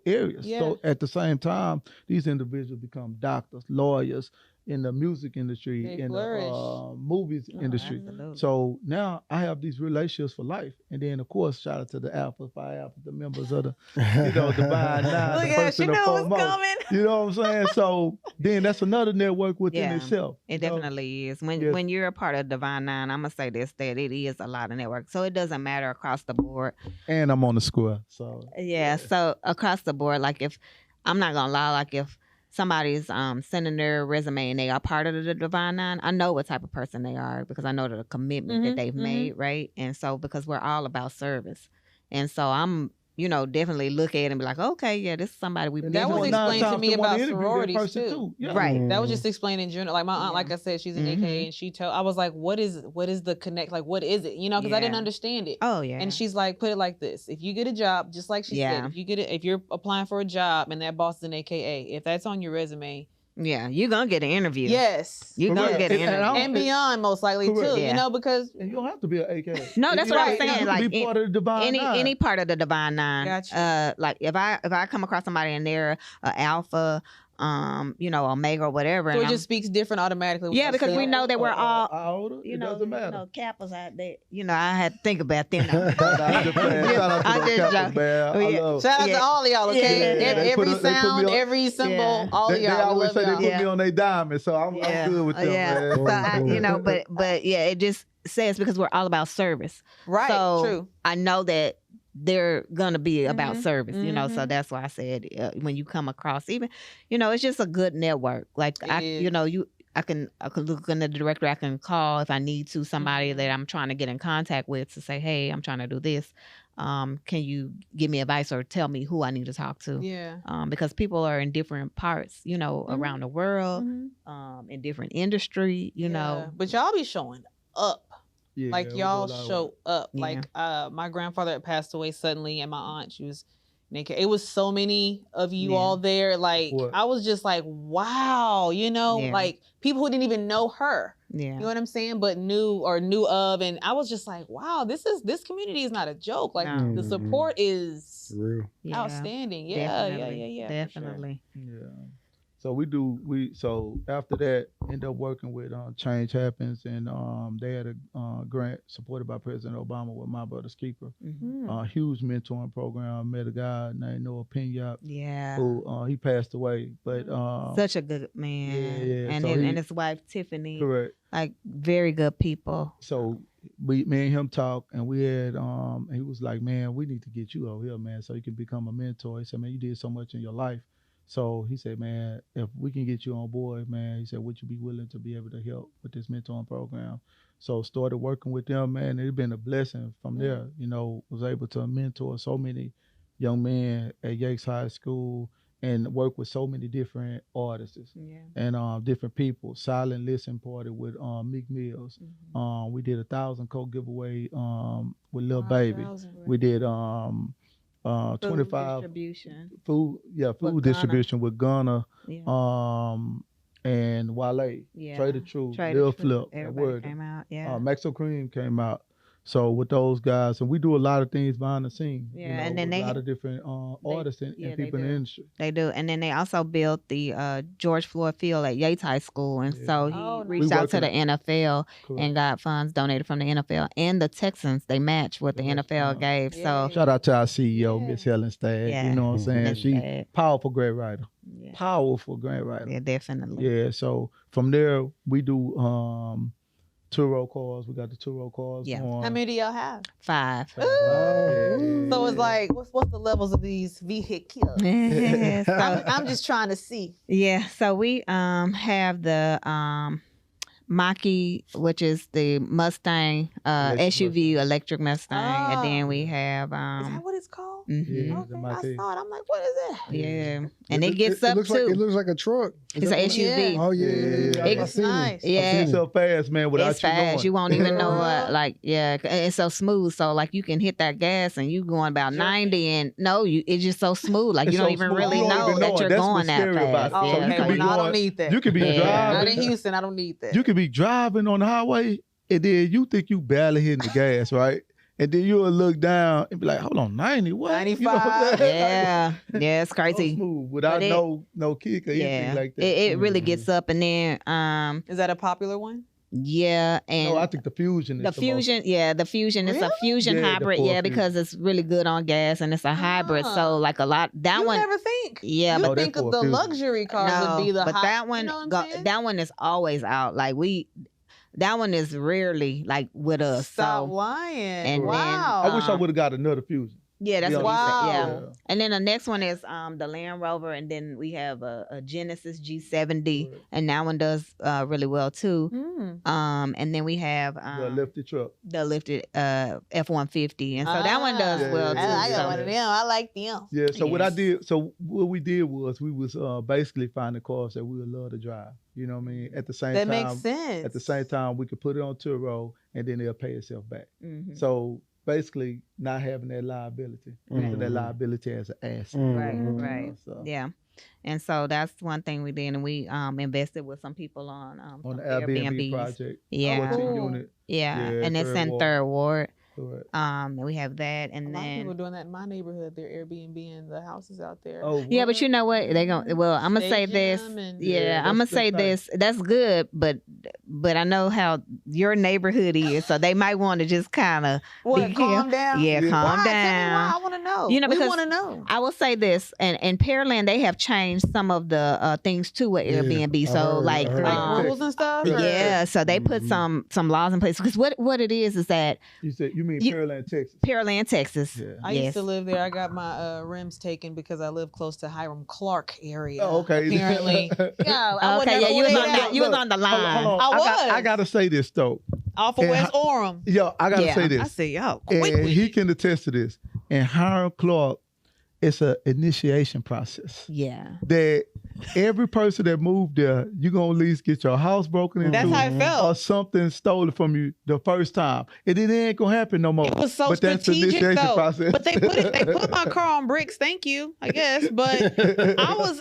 areas. Yeah. So at the same time, these individuals become doctors, lawyers, in the music industry, They in flourish. the movies industry. absolutely. So now I have these relationships for life. And then, of course, shout out to the Alpha, Phi Alpha, the members of the, Divine Nine. Look the at first she and the knew it was foremost. coming. You know what I'm saying? So then that's another network within Yeah, itself. It definitely is. When Yes. when you're a part of Divine Nine, I'm gonna say this, that it is a lot of network. So it doesn't matter across the board. And I'm on the square. So Yeah. So across the board, like if I'm not gonna lie, like if somebody's sending their resume and they are part of the Divine Nine, I know what type of person they are because I know the commitment that they've made, right? And so because we're all about service. And so I'm, definitely look at it and be like, okay, yeah, this is somebody we That was explained to me about sororities too. Yeah. Right. That was just explained in general. Like my aunt, like I said, she's an AKA, and I was like, what is the connect? Like, what is it? Because I didn't understand it. Oh yeah. And she's like, put it like this: if you get a job, just like she said, if you're applying for a job and that boss is an AKA, if that's on your resume. Yeah, you're gonna get an interview. Yes, you're gonna get an interview, and beyond most likely too. Because and you don't have to be an AKA. No, that's what I'm saying. You like be part of the Divine Nine. Any part of the Divine Nine. Gotcha. Like if I come across somebody and they're Alpha, Omega or whatever. So it just speaks different automatically. Yeah, because we know that we're all, it doesn't matter. Kappas out there. I had to think about them. Shout out to Kappas, man. Shout out to all of y'all, okay? Yeah. Every sound, every symbol, all of y'all. They always say they put me on their diamond, so I'm good with them, man. So but yeah, it just says because we're all about service. Right, so true. I know that they're gonna be about service, so that's why I said when you come across even, it's just a good network. Like I can look in the directory, I can call if I need to somebody that I'm trying to get in contact with to say, hey, I'm trying to do this. Can you give me advice or tell me who I need to talk to? Yeah. Because people are in different parts, around the world, in different industry, But y'all be showing up. Yeah, like y'all show up. Yeah. Like my grandfather had passed away suddenly, and my aunt, she was naked. It was so many of you all there. Like I was just like, wow, like people who didn't even know her. Yeah. You know what I'm saying? But knew of, and I was just like, wow, this community is not a joke. Like the support is real, outstanding. Yeah, definitely. Yeah. So after that, end up working with Change Happens, and they had a grant supported by President Obama with My Brother's Keeper. Huge mentoring program. Met a guy named Noah Pinyap. Yeah. Who he passed away, but such a good man. Yeah. And so and his wife Tiffany. Correct. Like very good people. So me and him talked, and we had he was like, man, we need to get you over here, man, so you can become a mentor. He said, man, you did so much in your life. So he said, man, if we can get you on board, man, he said, would you be willing to be able to help with this mentoring program? So started working with them, man. It's been a blessing from there. Was able to mentor so many young men at Yates High School and work with so many different artists and different people. Silent Listen Party with Meek Mills. We did 1,000 coat giveaway with Lil Baby. We did 25 food distribution with Ghana, and Wale, Trade the Truth, Lil Flip, Everybody came out, Maxo Cream came out. So with those guys, and we do a lot of things behind the scenes. Yeah, and then with a lot of different artists and people in the industry. They do, and then they also built the George Floyd Field at Yates High School, and so he reached out to the NFL and got funds donated from the NFL and the Texans. They matched what the NFL gave. So shout out to our CEO, Miss Helen Stagg. You know what I'm saying? She's powerful grant writer. Powerful grant writer. Yeah, definitely. Yeah. So from there, we do. Two-row cars. We got the two-row cars. Yeah. How many do y'all have? 5. So it's like, what's the levels of these vehicles? I'm just trying to see. Yeah. So we have the Mach-E, which is the Mustang SUV electric Mustang, and then we have is that what it's called? Mm-hmm. Okay, I saw it. I'm like, what is that? Yeah, and it gets up too. It looks like a truck. It's an SUV. Oh yeah. It's nice. Yeah, it's so fast, man. Without it's fast. going. You won't even know what. Like, yeah, it's so smooth. So like, you can hit that gas and you going about 90, and it's just so smooth. Like you don't even really know that you're going that fast. Oh, okay, well, I don't need that. You could be driving. Not in Houston. I don't need that. You could be driving on the highway, and then you think you barely hitting the gas, right? And then you'll look down and be like, hold on, 90, what? 95. You know what I'm saying? Yeah, it's crazy. So smooth, without no kick or anything like that. It really gets up, and then is that a popular one? Yeah, and no, I think the Fusion is the Fusion. Yeah, the Fusion is a Fusion hybrid. Yeah, because it's really good on gas and it's a hybrid. So like a lot that one. You never think. Yeah, you but think of the luxury cars would be the but high, that one, that one is always out. Like that one is rarely like with us. Stop lying. And wow. I wish I would have got another Fusion. Yeah, that's what Wow. we said. Yeah. And then the next one is the Land Rover, and then we have a Genesis G70, and that one does really well too. And then we have The lifted truck. the lifted F-150, and so that one does well too. I got So- one of them. I like them. Yeah, so Yes. what we did was we was basically finding cars that we would love to drive. You know what I mean? At the same That time, makes sense. at the same time, we could put it on Turo and then it'll pay itself back. Mhm. So basically, not having that liability, using that liability as an asset. Right, right. So, Yeah. And so that's one thing we did, and we invested with some people on on the some Airbnb Airbnbs. project. Yeah. 14 unit. Yeah, Yeah, and it's Third in Ward. Third Ward. Correct. And we have that, A and lot of people then doing that in my neighborhood. They're Airbnb the houses out there. Oh, yeah, but you know what? They going well. I'm gonna say Staging this. them and- Yeah, Yeah, I'm gonna that's say good thing. this. That's good, but I know how your neighborhood is, so they might want to just kind of What? Calm down. Yeah, Yeah. calm Why? Tell me down. why. I want to know. You know, we because want to know. I will say this, and in Pearland they have changed some of the things to with Yeah, Airbnb. I So heard- like, I heard Like rules and stuff. or- yeah, so they put some laws in place because what it is that You mean You- Pearland, Texas? Pearland, Texas. Yeah. I yes. used to live there. I got my rims taken because I live close to Hiram Clark area. Oh, okay. Apparently. Yeah. I would Okay, never yeah, you was order on that. the, you was on the line. Hold on. I I was. gotta say this though. Off of And West Orem. Yo, I gotta Yeah. say I this. said, y'all quick And with he it. can attest to this. And Hiram Clark, it's an initiation process. Yeah. That every person that moved there, you're gonna at least get your house broken into That's how it or felt. something stolen from you the first time. And it ain't gonna happen no more. It was so But that's the strategic initiation though. process. But they put my car on bricks. Thank you, I guess. But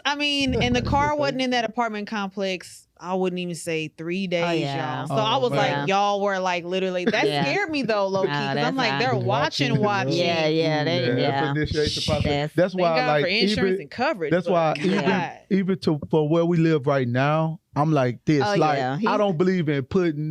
and the car wasn't in that apartment complex. I wouldn't even say 3 days, yeah. y'all. So Oh, I was man. like, y'all were like literally. That Yeah. scared me though, low key. Nah, Because that's I'm like, not- they're Watching, watching. Yeah, yeah, they, That's yeah. the initiation process. That's Thank why, God like, for insurance even, and coverage. that's but why God. even for where we live right now, I'm like this. Oh, like yeah. I don't believe in putting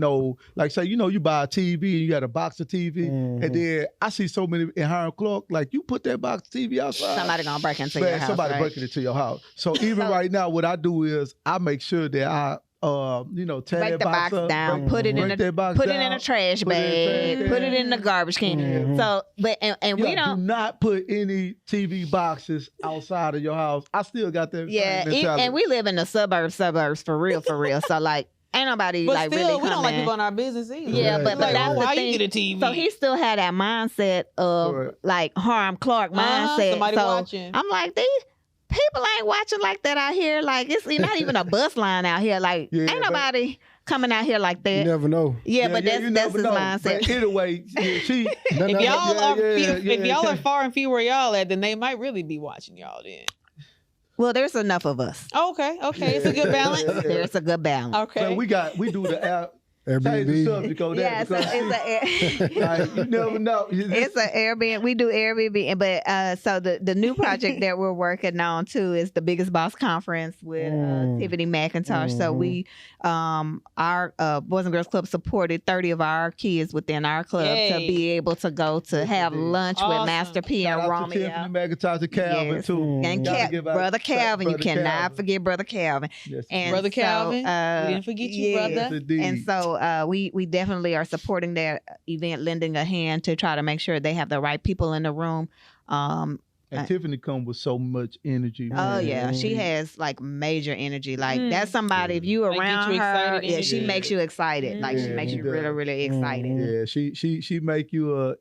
like say, you buy a TV and you got a box of TV, and then I see so many in Hiram Clark, like you put that box of TV outside. Somebody gonna break into Man, your house. somebody right? breaking into your house. So even right now, what I do is I make sure that I tear Break that the box up, down, put it in break the that box put it in down, a trash put it in a bag, trash put it in the garbage can. Mhm. So, but and we Yeah, do don't. not put any TV boxes outside of your house. I still got that. Yeah, same mentality. and we live in the suburbs for real. So like, ain't nobody But like still, really we don't like coming. people in our business either. Yeah, Right, but right, that's right. the why thing. you get a TV? So he still had that mindset of Right. like Hiram Clark mindset. Somebody so watching. I'm like, these people ain't watching like that out here. Like it's not even a bus line out here. Like Yeah, ain't but- nobody coming out here like You that. never know. Yeah, but you that's never his know. mindset. But anyway, she. If y'all are if y'all yeah. are far and few where y'all at, then they might really be watching y'all then. Well, there's enough of us. Okay, it's a good balance. Yeah. There's a good balance. Okay. So we do the app. Change the Airbnb. subject on Yeah, that so because it's a like, you never know. it's an Airbnb. We do Airbnb, but so the new project that we're working on too is the Biggest Boss Conference with Tiffany McIntosh. So we our Boys and Girls Club supported 30 of our kids within our club to Yay. be able to go to have lunch with Awesome. Master P Shout and out to Romeo. Tiffany McIntosh and Calvin Yes. too. And Gotta give out Brother Calvin, you Brother cannot Calvin. forget Brother Calvin. Yes, And Brother so, Calvin, we didn't forget you, yeah. brother. yes, indeed. And so we definitely are supporting that event, lending a hand to try to make sure they have the right people in the room. And Tiffany come with so much energy. Oh man. yeah, she has like major energy. Like Mm. that's somebody. If you Like, get around you her, excited yeah, and she shit. makes you excited. Like she Yeah, makes she you does. really, really excited. Yeah, she make you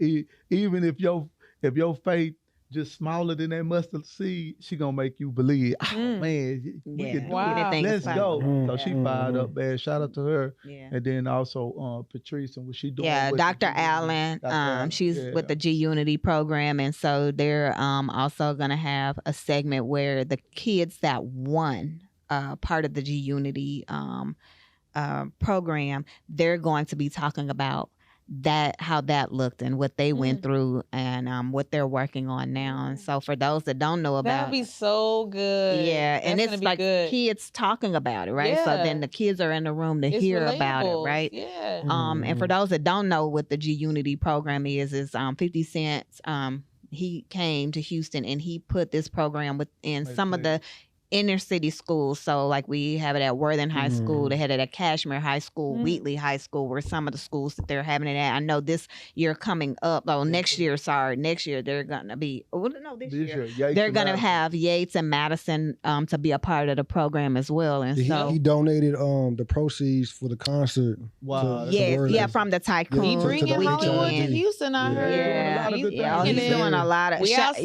even if your faith just smaller than that mustard seed, she gonna make you believe. Oh Mm. man, we Yeah. can do Wow. it. Anything is Let's possible. go. So she Mm. fired up, man. Shout out to her. Yeah. And then also Patrice and what she doing. Yeah, with the Dr. G Unity. Allen. Dr. Allen, She's yeah. with the G Unity program, and so they're also gonna have a segment where the kids that won part of the G Unity program, they're going to be talking about how that looked and what they went through and what they're working on now. And so for those that don't know That about would be so good. yeah, and That's it's gonna be like good. kids talking about it, right? So Yeah. then the kids are in the room to It's hear about it, relatable. right? Yeah. And for those that don't know what the G Unity program is 50 Cent. He came to Houston and he put this program within some of the inner city schools. So like we have it at Worthing High School, they had it at Cashmere High School, Wheatley High School, were some of the schools that they're having it at. I know this year coming up, next year they're gonna be this year they're gonna have Yates and Madison to be a part of the program as well. And he donated the proceeds for the concert. Wow. From the Tycoon. He bringing Hollywood to Houston, I heard. He's doing a lot of shout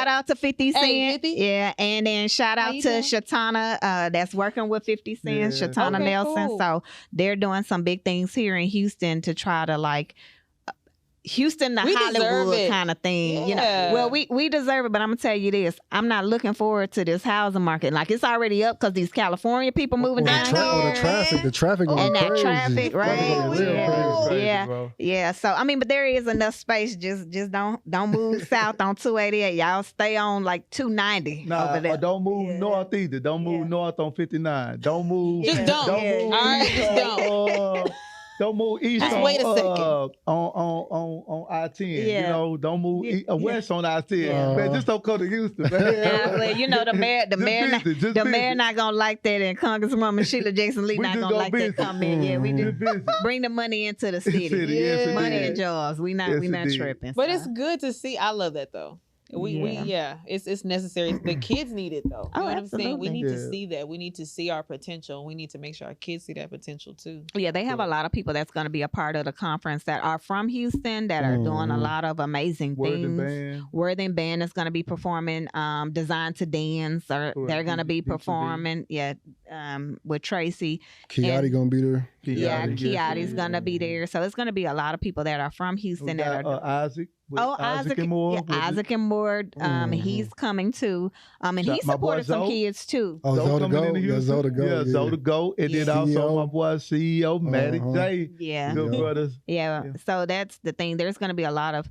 out to 50 Cent. Hey, 50? Yeah, and then shout out to Shatana that's working with 50 Cent, Shatana Nelson. Cool. So they're doing some big things here in Houston to try to like Houston to Hollywood kind of thing. You know, well, we deserve it, but I'm gonna tell you this: I'm not looking forward to this housing market. Like it's already up because these California people moving down here. The traffic, and that crazy. Traffic, right? Yeah. So I mean, but there is enough space. Just don't move south on 288. Y'all stay on like 290 over there. Don't move north either. Don't move north on 59. Don't move. Just don't. All right, just don't. Don't move east wait a second. On I-10. Yeah. You know, don't move west on I-10. Man, just don't go to Houston, man. Well, you know, the mayor not gonna like that, and Congresswoman Sheila Jackson Lee not gonna like that comment. Yeah, we do bring the money into the city. Money and jobs. We not tripping. But it's good to see. I love that though. It's necessary. The kids need it though. You know what I'm saying? We need to see that. We need to see our potential. We need to make sure our kids see that potential too. Yeah, they have a lot of people that's going to be a part of the conference that are from Houston that are doing a lot of amazing things. Worthing Band is going to be performing. Design to Dance, they're going to be performing. With Tracy. Kiati going to be there. Kiati's going to be there. So it's going to be a lot of people that are from Houston that are. Isaac. Isaac and Moore. Isaac and Moore. He's coming too. And he supported some kids too. Zoe to go. Yeah, Zoe to go. And then also my boy CEO, Matty J. Yeah. Good brothers. Yeah. So that's the thing. There's going to be a lot of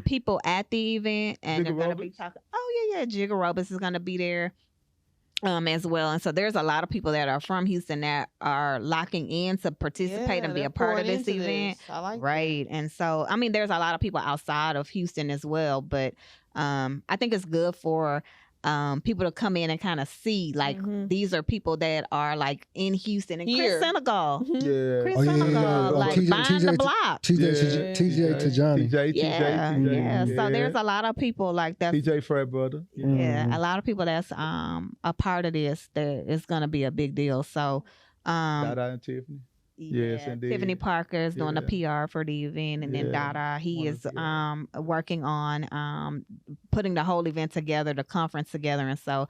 people at the event, and they're going to be talking. Jigga Roberts is going to be there. As well. And so there's a lot of people that are from Houston that are locking in to participate and be a part of this event. I like that. And so, I mean, there's a lot of people outside of Houston as well, but I think it's good for people to come in and kind of see like these are people that are like in Houston and here. Chris Senegal. Chris Senegal, like buying the block. TJ Tijani. Yeah. So there's a lot of people like that. TJ Fred brother. A lot of people that's a part of this. That it's gonna be a big deal. So Dada and Tiffany. Yes, indeed. Tiffany Parker is doing the PR for the event, and then Dada, he is working on putting the whole event together, the conference together, and so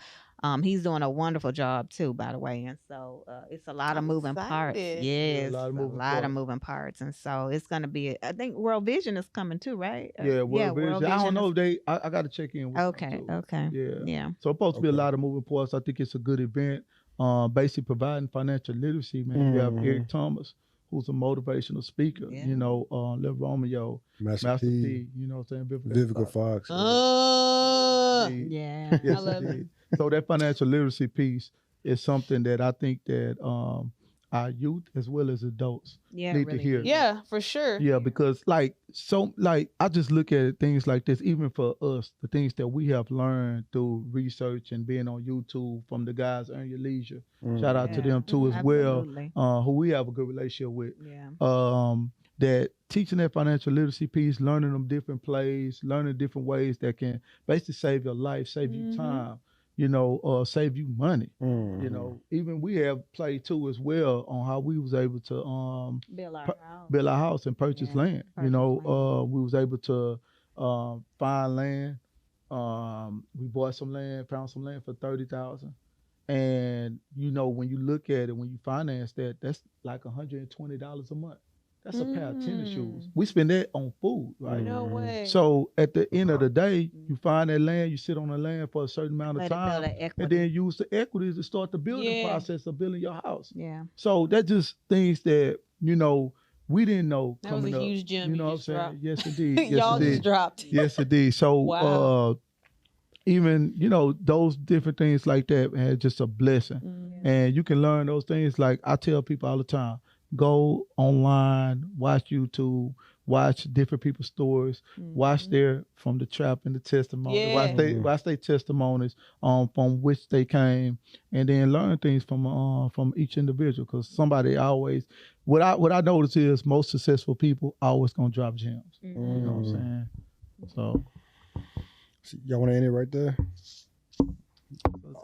he's doing a wonderful job too, by the way. And so it's a lot of moving parts. Yes, a lot of moving parts, and so it's going to be. I think World Vision is coming too, right? World Vision. I don't know if they. I got to check in. With Okay. Yeah. So it's supposed to be a lot of moving parts. I think it's a good event. Basically providing financial literacy, man. You have Eric Thomas, who's a motivational speaker. You know, Liv Romeo, Master P. You know what I'm saying? Vivica Fox. I love it. So that financial literacy piece is something that I think that our youth as well as adults need to hear. Yeah, for sure. Yeah, because I just look at things like this, even for us, the things that we have learned through research and being on YouTube from the guys Earn Your Leisure. Shout out to them too as well, who we have a good relationship with. That teaching that financial literacy piece, learning them different plays, learning different ways that can basically save your life, save you time. You know, save you money. You know, even we have played too as well on how we was able to build our house and purchase land. We was able to find land. We bought some land, found some land for $30,000. And you know, when you look at it, when you finance that, that's like $120 a month. That's a pair of tennis shoes. We spend that on food, right? No way. So at the end of the day, you find that land, you sit on the land for a certain amount of time, and then use the equities to start the building process of building your house. Yeah. So that's just things that, you know, we didn't know that coming was a up. huge gem. You know what I'm saying? Dropped. Yes, indeed. Yes, Y'all indeed. just dropped. Yes, indeed. So even, you know, those different things like that, man, just a blessing. And you can learn those things. Like I tell people all the time, go online, watch YouTube, watch different people's stories, watch their from the trap and the testimony, watch their testimonies from which they came, and then learn things from each individual. Because somebody always, what I notice is most successful people always gonna drop gems. You know what I'm saying? So y'all want to end it right there? It's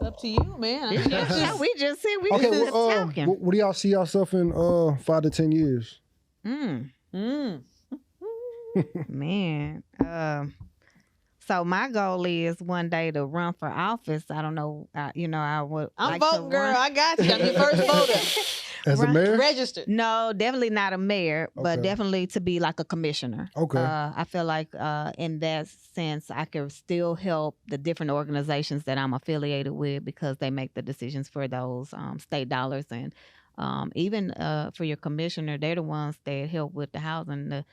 up to you, man. We just Okay, talking. what do y'all see yourself in 5 to 10 years? Man. So my goal is one day to run for office. I don't know. I would. I'm voting, girl. I got you. I'm your first voter. As a mayor? Registered. No, definitely not a mayor, but Okay. definitely to be like a commissioner. Okay. I feel like in that sense, I could still help the different organizations that I'm affiliated with because they make the decisions for those state dollars. And even for your commissioner, they're the ones that help with the housing, the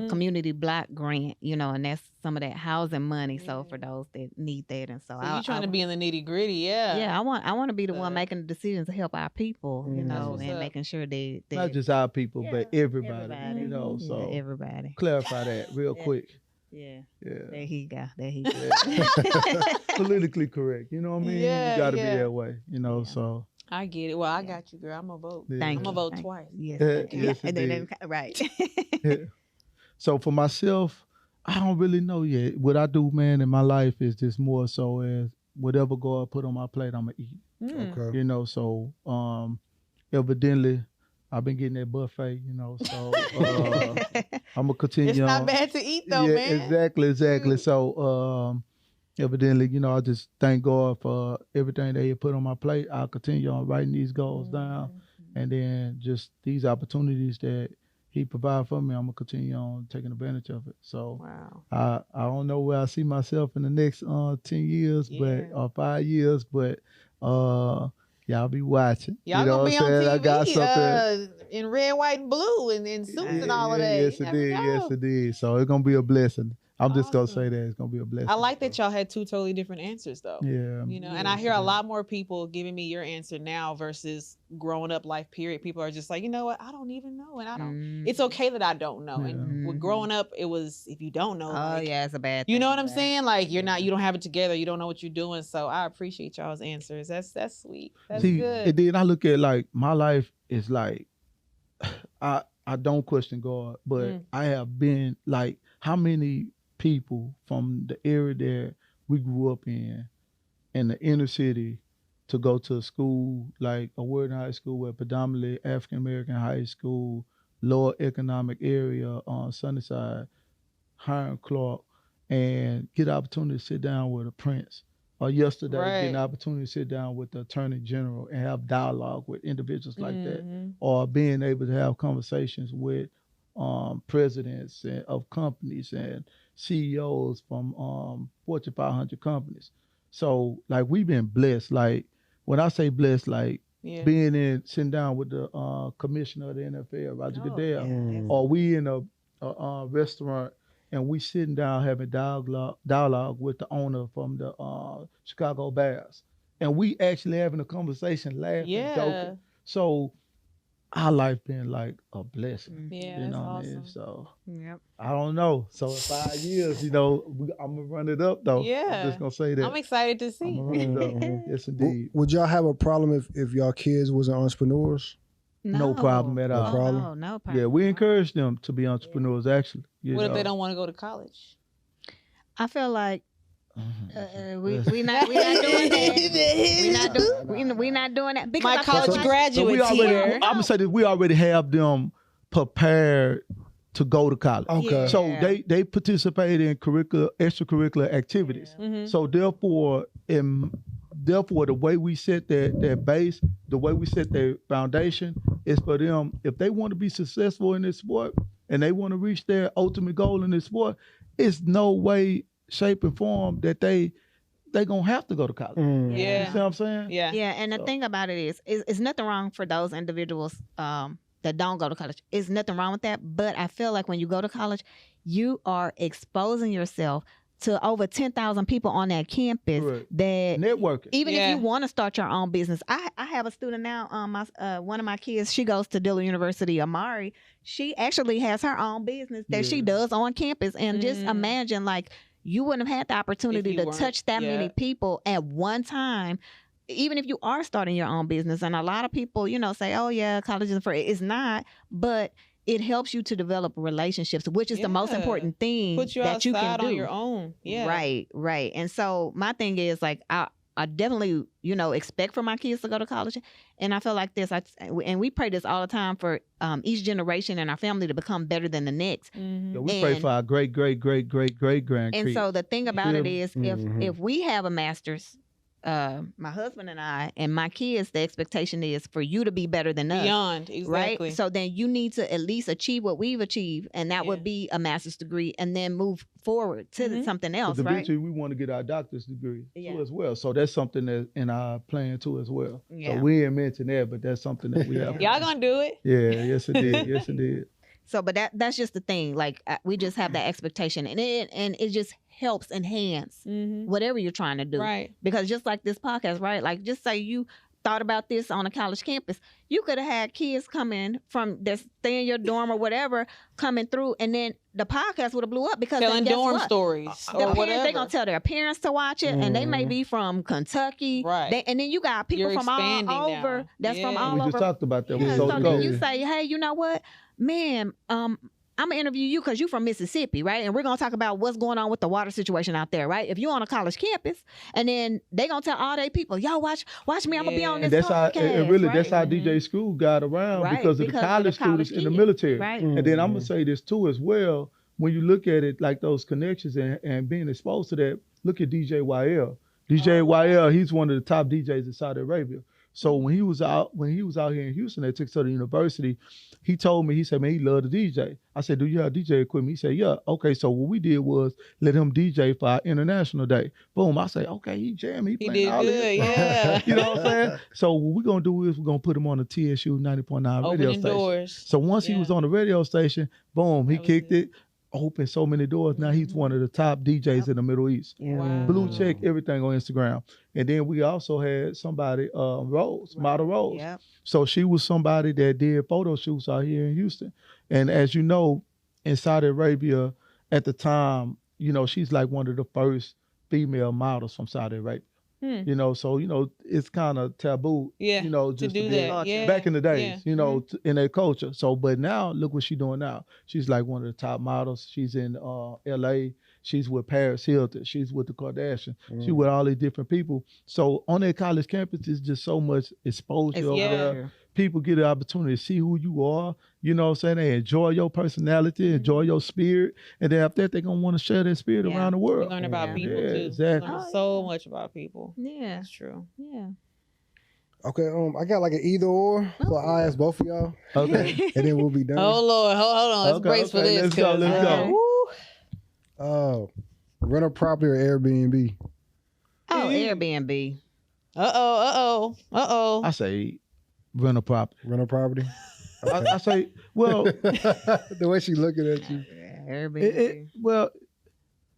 community block grant, and that's some of that housing money. So for those that need that, and so you're trying to be in the nitty gritty, yeah. I want to be the one making the decisions to help our people, and making sure they not just our people, but everybody. So everybody. Clarify that real quick. Yeah. Yeah. There he go. Politically correct. You know what I mean? Yeah, you got to be that way. So. I get it. Well, I got you, girl. I'm gonna vote. Yeah. I'm gonna vote twice. Yes. Yes, indeed. Right. So for myself, I don't really know yet. What I do, man, in my life is just more so as whatever God put on my plate, I'm gonna eat. Okay. So evidently I've been getting that buffet, so I'm gonna continue. It's not bad to eat though, man. Exactly. So evidently, I just thank God for everything that He put on my plate. I'll continue on writing these goals down, and then just these opportunities that He provide for me, I'm gonna continue on taking advantage of it. So I don't know where I see myself in the next 10 years, or 5 years, but y'all be watching. Y'all know gonna be what I'm on saying? TV I got something in red, white, and blue, and in suits and all of that. Yes, it did. So it's gonna be a blessing. I'm just gonna say that it's gonna be a blessing. I like that y'all had two totally different answers, though. Yeah. And I hear a lot more people giving me your answer now versus growing up life. Period. People are just like, you know what? I don't even know, and I don't. It's okay that I don't know. And with growing up, it was if you don't know. It's a bad thing. You know what I'm saying? Like you don't have it together. You don't know what you're doing. So I appreciate y'all's answers. That's sweet. That's good. And then I look at like my life is like, I don't question God, but I have been like, how many people from the area that we grew up in the inner city, to go to a school like a Warden High School, where predominantly African American high school, lower economic area on Sunnyside, Hiram Clark, and get the opportunity to sit down with a prince. Or yesterday, get an opportunity to sit down with the Attorney General and have dialogue with individuals like that, or being able to have conversations with presidents of companies and CEOs from Fortune 500 companies. So like we've been blessed. Like when I say blessed, like sitting down with the commissioner of the NFL, Roger Goodell, or we in a restaurant and we sitting down having dialogue with the owner from the Chicago Bears, and we actually having a conversation, laughing, joking. So our life been like a blessing. Yeah, you know that's what I mean? awesome. So Yep. I don't know. So in 5 years, I'm gonna run it up though. Yeah. I'm just gonna say that. I'm excited to I'm see. gonna run it up. Yes, indeed. Would y'all have a problem if y'all kids wasn't entrepreneurs? No problem at all. No problem? No problem. Yeah, we encourage them to be entrepreneurs. Actually, What if they don't want to go to college? I feel like we not doing that. We not doing that because My I feel college like- graduates here. I'm gonna say this: we already have them prepared to go to college. Okay. So they participate in extracurricular activities. So therefore, the way we set that base, the way we set their foundation is for them. If they want to be successful in this sport and they want to reach their ultimate goal in this sport, it's no way, shape, and form that they gonna have to go to college. You see what I'm saying? Yeah. Yeah, and the thing about it is it's nothing wrong for those individuals that don't go to college. It's nothing wrong with that. But I feel like when you go to college, you are exposing yourself to over 10,000 people on that campus. Correct. That Networking. even if you want to start your own business, I have a student now. One of my kids, she goes to Dillard University. Amari, she actually has her own business that she does on campus. And just imagine, like, you wouldn't have had the opportunity to touch that many people at one time. Even if you are starting your own business, and a lot of people, say, "Oh yeah, college is free." It's not, but it helps you to develop relationships, which is the most important thing Put you that you can outside do on your own. Yeah, right. And so my thing is, like, I definitely, expect for my kids to go to college, and I feel like this. And we pray this all the time for each generation in our family to become better than the next. Yeah, we pray for our great grandkids. And so the thing about it is, if we have a master's. My husband and I and my kids, the expectation is for you to be better than us. Beyond, exactly. Right? So then you need to at least achieve what we've achieved, and that would be a master's degree, and then move forward to something else, right? Eventually, we want to get our doctor's degree too as well. So that's something that's in our plan too as well. Yeah. So we ain't mentioned that, but that's something that we have. Y'all gonna do it? Yeah, yes it did. Yes it did. So, but that's just the thing. Like, we just have that expectation, and it just helps enhance whatever you're trying to do. Right. Because just like this podcast, right? Like, just say you thought about this on a college campus, you could have had kids coming from that stay in your dorm or whatever coming through, and then the podcast would have blew up because telling dorm stories the or parents, they're gonna tell their parents to watch it, and they may be from Kentucky, right? And then you got people from all over. That's from all over. We just talked about that. Yeah, so then you say, hey, you know what, man, I'm gonna interview you because you're from Mississippi, right? And we're gonna talk about what's going on with the water situation out there, right? If you're on a college campus, and then they gonna tell all their people, yo, watch me, I'm gonna be on this podcast. That's how DJ School got around because of the college students in the military. Right. And then I'm gonna say this too as well. When you look at it like those connections and being exposed to that, look at DJ YL. DJ YL, he's one of the top DJs in Saudi Arabia. So when he was out here in Houston at Texas University, he told me, he said, man, he loved to DJ. I said, do you have DJ equipment? He said, yeah. Okay, so what we did was let him DJ for our International Day. Boom, I say, okay, he jammed, he playing all good, yeah. You know what I'm saying? So what we're going to do is we're going to put him on the TSU 90.9 radio station. Doors. So once he was on the radio station, boom, he kicked it. Opened so many doors. Now he's one of the top DJs in the Middle East. Wow. Blue check, everything on Instagram. And then we also had somebody, Rose, Model Rose. Yep. So she was somebody that did photo shoots out here in Houston. And as you know, in Saudi Arabia at the time, she's like one of the first female models from Saudi Arabia. So it's kind of taboo, just to do that. Back in the days, in their culture. So, but now look what she's doing now. She's like one of the top models. She's in LA. She's with Paris Hilton. She's with the Kardashians. She's with all these different people. So on their college campus, there's just so much exposure over there. People get the opportunity to see who you are. You know what I'm saying? They enjoy your personality, enjoy your spirit. And then after that, they're going to want to share their spirit around the world. You learn about people too. Exactly. Learn so much about people. Yeah. That's true. Yeah. Okay, I got like an either or, so I'll ask both of y'all. Okay. And then we'll be done. Oh, Lord. Hold on. Let's brace for this. Let's go. Rental property or Airbnb? Oh, Airbnb. Uh-oh. I say rental property. Rental property? Okay. I say, well. The way she looking at you. Airbnb. Well,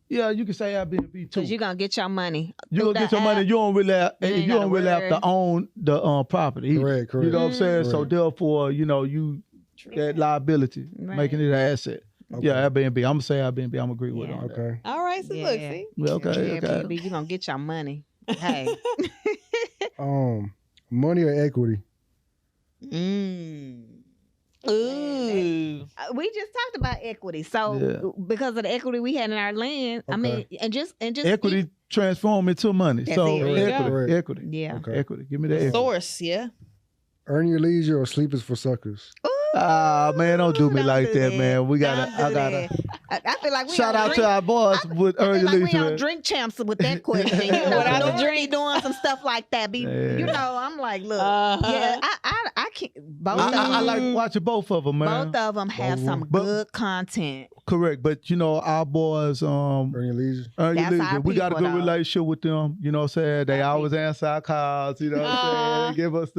yeah, you can say Airbnb too. Because you're going to get your money. You're going to get your money. You don't really have, to own the property. Correct. You know what I'm saying? So therefore, you that liability, making it an asset. Okay. Yeah, Airbnb. I'm going to say Airbnb. I'm agree with it. Okay. All right, so look, see? Well, okay. Airbnb, you're going to get your money. Hey. Money or equity? Ooh. We just talked about equity. So because of the equity we had in our land, I mean, and just equity transform into money. That's so equity. Yeah. Okay. Equity. Give me that equity. Source, yeah. Earn your leisure or sleep is for suckers? Man, don't do me like that, man. I feel like we shout out to our boys with early leisure. We on drink champs with that question. Without the drink, doing some stuff like that. I'm like, look, I can't. I like watching both of them, man. Both of them have some good content. Correct, but our boys, Earn your leisure. We got a good relationship with them. You know what I'm saying? They always answer our calls. You know what I'm saying? They give us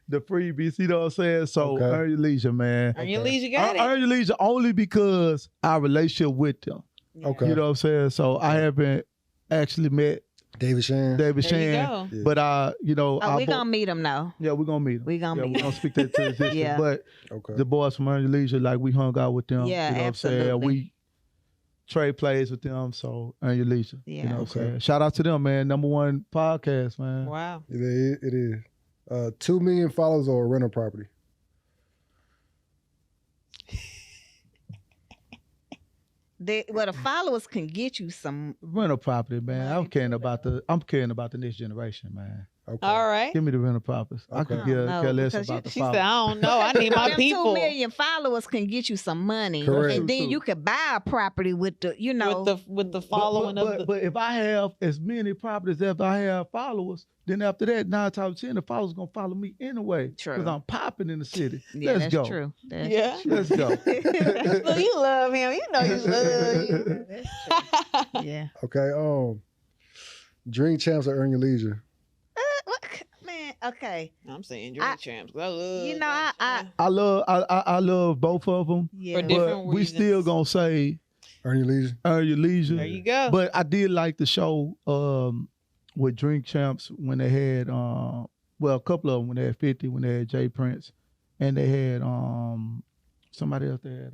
the freebies, you know what I'm saying? So earn your leisure, man. Earn your leisure, got it. Earn your leisure only because our relationship with them. Okay. You know what I'm saying? So I haven't actually met David Shan. David There you Shan, go. Yeah. but you know, Oh, we gonna meet him though. yeah, we're gonna meet him. We gonna yeah, meet we're gonna him. speak that to existence. Yeah. But Okay. the boys from Earn Your Leisure, like we hung out with them. Yeah, you know what I'm saying? absolutely. We trade plays with them, so Earn Your Leisure. Yeah. You know what I'm Okay. saying? Shout out to them, man. #1 podcast, man. Wow. It is. 2 million followers or a rental property. The followers can get you some. Rental property, man. Money I'm caring about the next generation, man. Okay. All right. Give me the rental properties. I Okay. could care No, less because about the She said, followers. I don't know. I need my Them people 2 million followers can get you some money, Correct. and then True. you could buy a property with the, you know, with the following of the. But if I have as many properties as I have followers, then after that, 9 times out of 10, the followers gonna follow me anyway. True. Because I'm popping in the city. yeah, Let's that's go. true. That's Yeah. Let's go. Look, you love him. You know you love him. yeah. Okay. Dream champs or Earn Your Leisure. Man, okay. I'm saying Drink Champs. I love. You know, I love both of them. Yeah. For different But we still reasons. gonna say Earn Your Leisure. Earn Your Leisure. There you go. But I did like the show with Drink Champs when they had a couple of them when they had 50, when they had Jay Prince, and they had somebody else. They had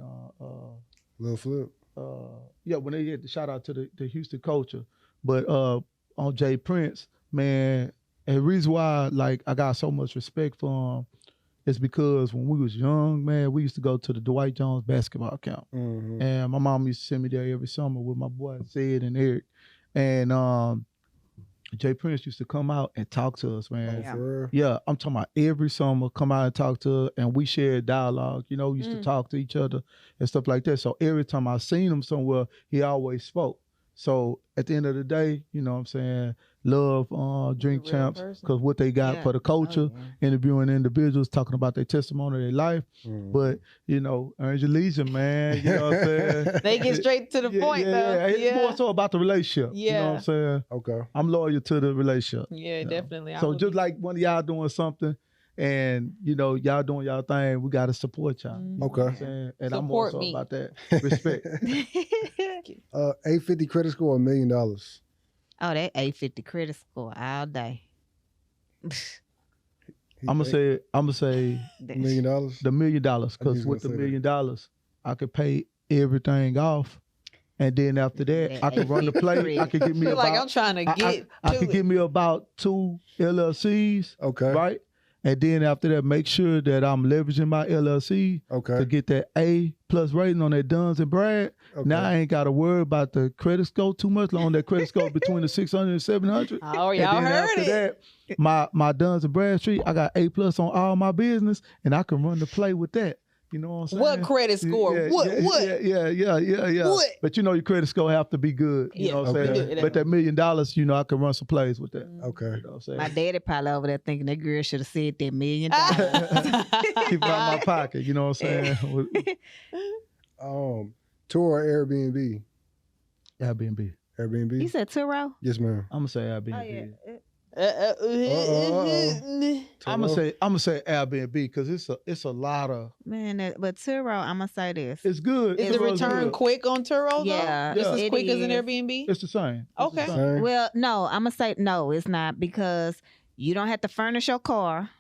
Lil Flip. when they had the shout out to the Houston culture, but on Jay Prince, man, and the reason why like I got so much respect for him is because when we was young, man, we used to go to the Dwight Jones basketball camp. Mm-hmm. And my mom used to send me there every summer with my boy Sid and Eric. And Jay Prince used to come out and talk to us, man. Yeah. For real? Yeah, I'm talking about every summer, come out and talk to us, and we shared dialogue. You know, we used to talk to each other and stuff like that. So every time I seen him somewhere, he always spoke. So at the end of the day, you know what I'm saying, love Drink real Champs, person. because what they got Yeah. for the culture, interviewing individuals, talking about their testimony of their life. Mm. But, you know, Earn Your Leisure, man, you know what I'm saying? They get straight to the point, though. It's more so about the relationship. You know Yeah. what I'm saying? Okay. I'm loyal to the relationship. Yeah, definitely. I So would just be- like one of y'all doing something and, you know, y'all doing y'all thing, we got to support y'all. Mhm. You know what I'm Okay. saying? And I'm Support also me. about that. Respect. 850 credit score, $1 million. Oh, that 850 credit score all day. I'm gonna say $1 million. the $1 million, I knew because you with was the gonna $1 say million, I could pay everything off. And then after that, I could run the play. I could give me Feel like I'm about trying to get I to could it. give me about 2 LLCs, Okay. right? And then after that, make sure that I'm leveraging my LLC to Okay. get that A+ rating on that Duns and Brad. Okay. Now I ain't got to worry about the credit score too much. On that credit score between the 600 and 700. Oh, And y'all then heard after it. that, my Duns and Bradstreet, I got A+ on all my business, and I can run the play with that. You know what I'm saying? What credit score? Yeah, What? yeah, What? Yeah. What? But you know your credit score have to be good. You Yeah, know what I'm okay. saying? Yeah, But that $1 million, you know, I can run some plays with that. Okay. You know what I'm saying? My daddy probably over there thinking that girl should have said that $1 million. Keep it out of my pocket. You know what I'm saying? Tour or Airbnb? Airbnb. You Airbnb? said Turo? Yes, ma'am. I'm gonna say Airbnb. Oh, yeah. I'm gonna say Airbnb because it's a lot of. Man, but Turo, I'm going to say this. It's good. Is the Turo's return good. quick on Turo? Though? Yeah, Just as it quick as an is. Airbnb. It's the same. It's the Okay. same. Same? Well, no, I'm going to say no, it's not, because you don't have to furnish your car.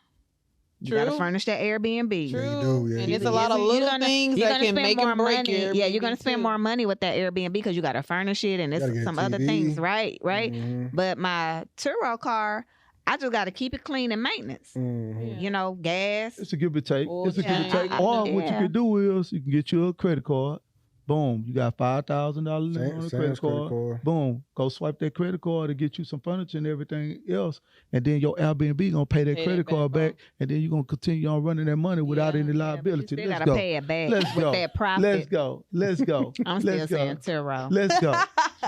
You got to True. furnish that Airbnb. True. Yeah, you do, yeah, And you it's do. a lot of You're little gonna- things you're that gonna can spend make more and break money. your Yeah, you're Airbnb gonna spend too. more money with that Airbnb because you got to furnish it and Gotta it's get a some other TV. things, right? Mhm. But my Turo car, I just got to keep it clean and maintenance. Mhm. You know, gas. It's a give and take. Oil It's a give and change. take. Or what you Yeah. can do is you can get you a credit card. Boom, you got $5,000 limit on the credit Sam's credit card. card. Boom, go swipe that credit card to get you some furniture and everything else, and then your Airbnb gonna pay that Pay that credit card back back, and then you're gonna continue on running that money without Yeah. any Yeah, but you liability. still Let's gotta go. pay it back Let's with go. that profit. Let's go. Let's go. I'm still Let's saying go. Turo. Let's go.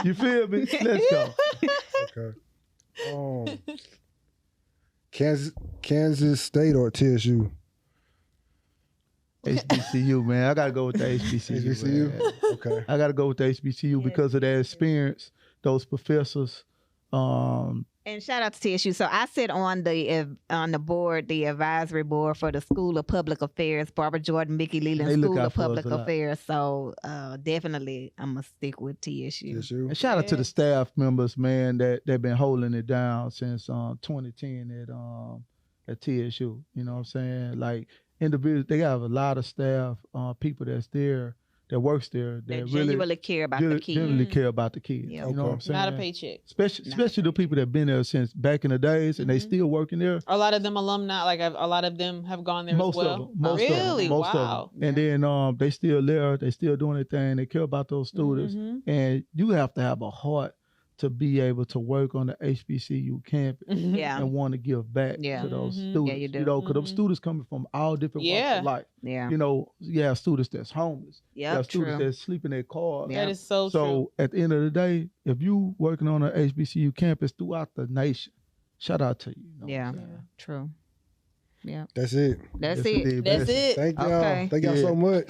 You feel me? Let's go. Okay. Kansas State or TSU? HBCU, man. I gotta go with the HBCU. HBCU? man. Okay. I gotta go with the HBCU because of that experience. Those professors, And shout out to TSU. So I sit on the board, the advisory board for the School of Public Affairs, Barbara Jordan, Mickey Leland They look School out of for us Public a lot. Affairs. So definitely I'm gonna stick with TSU. TSU. And shout out to the staff members, man, that they've been holding it down since 2010 at TSU. You know what I'm saying? Like individuals, they have a lot of staff, people that's there, that works there, That really genuinely care about the kids. genuinely care about the kids. Yeah. You know what I'm saying? Not a paycheck. Especially the people that have been there since back in the days and they still working there. A lot of them alumni, like a lot of them have gone there Most as well. of them. Most Really? of them. Most Wow. of them. And then they still there. They still doing their thing. They care about those students. Mhm. And you have to have a heart to be able to work on the HBCU campus Yeah. and want to give back Yeah. to those Mhm. students. Yeah, you do. You know, because them Mhm. students coming from all different walks Yeah. of life. Yeah. You know, you have students that's homeless. You Yep, have students true. that sleep in their cars. Yeah. That is so true. So at the end of the day, if you working on an HBCU campus throughout the nation, shout out to you. You know what Yeah. I'm saying? True. Yeah. That's it. That's Yes, it. indeed. That's Bless you. it. Thank y'all. Okay. Thank y'all Yeah. so much.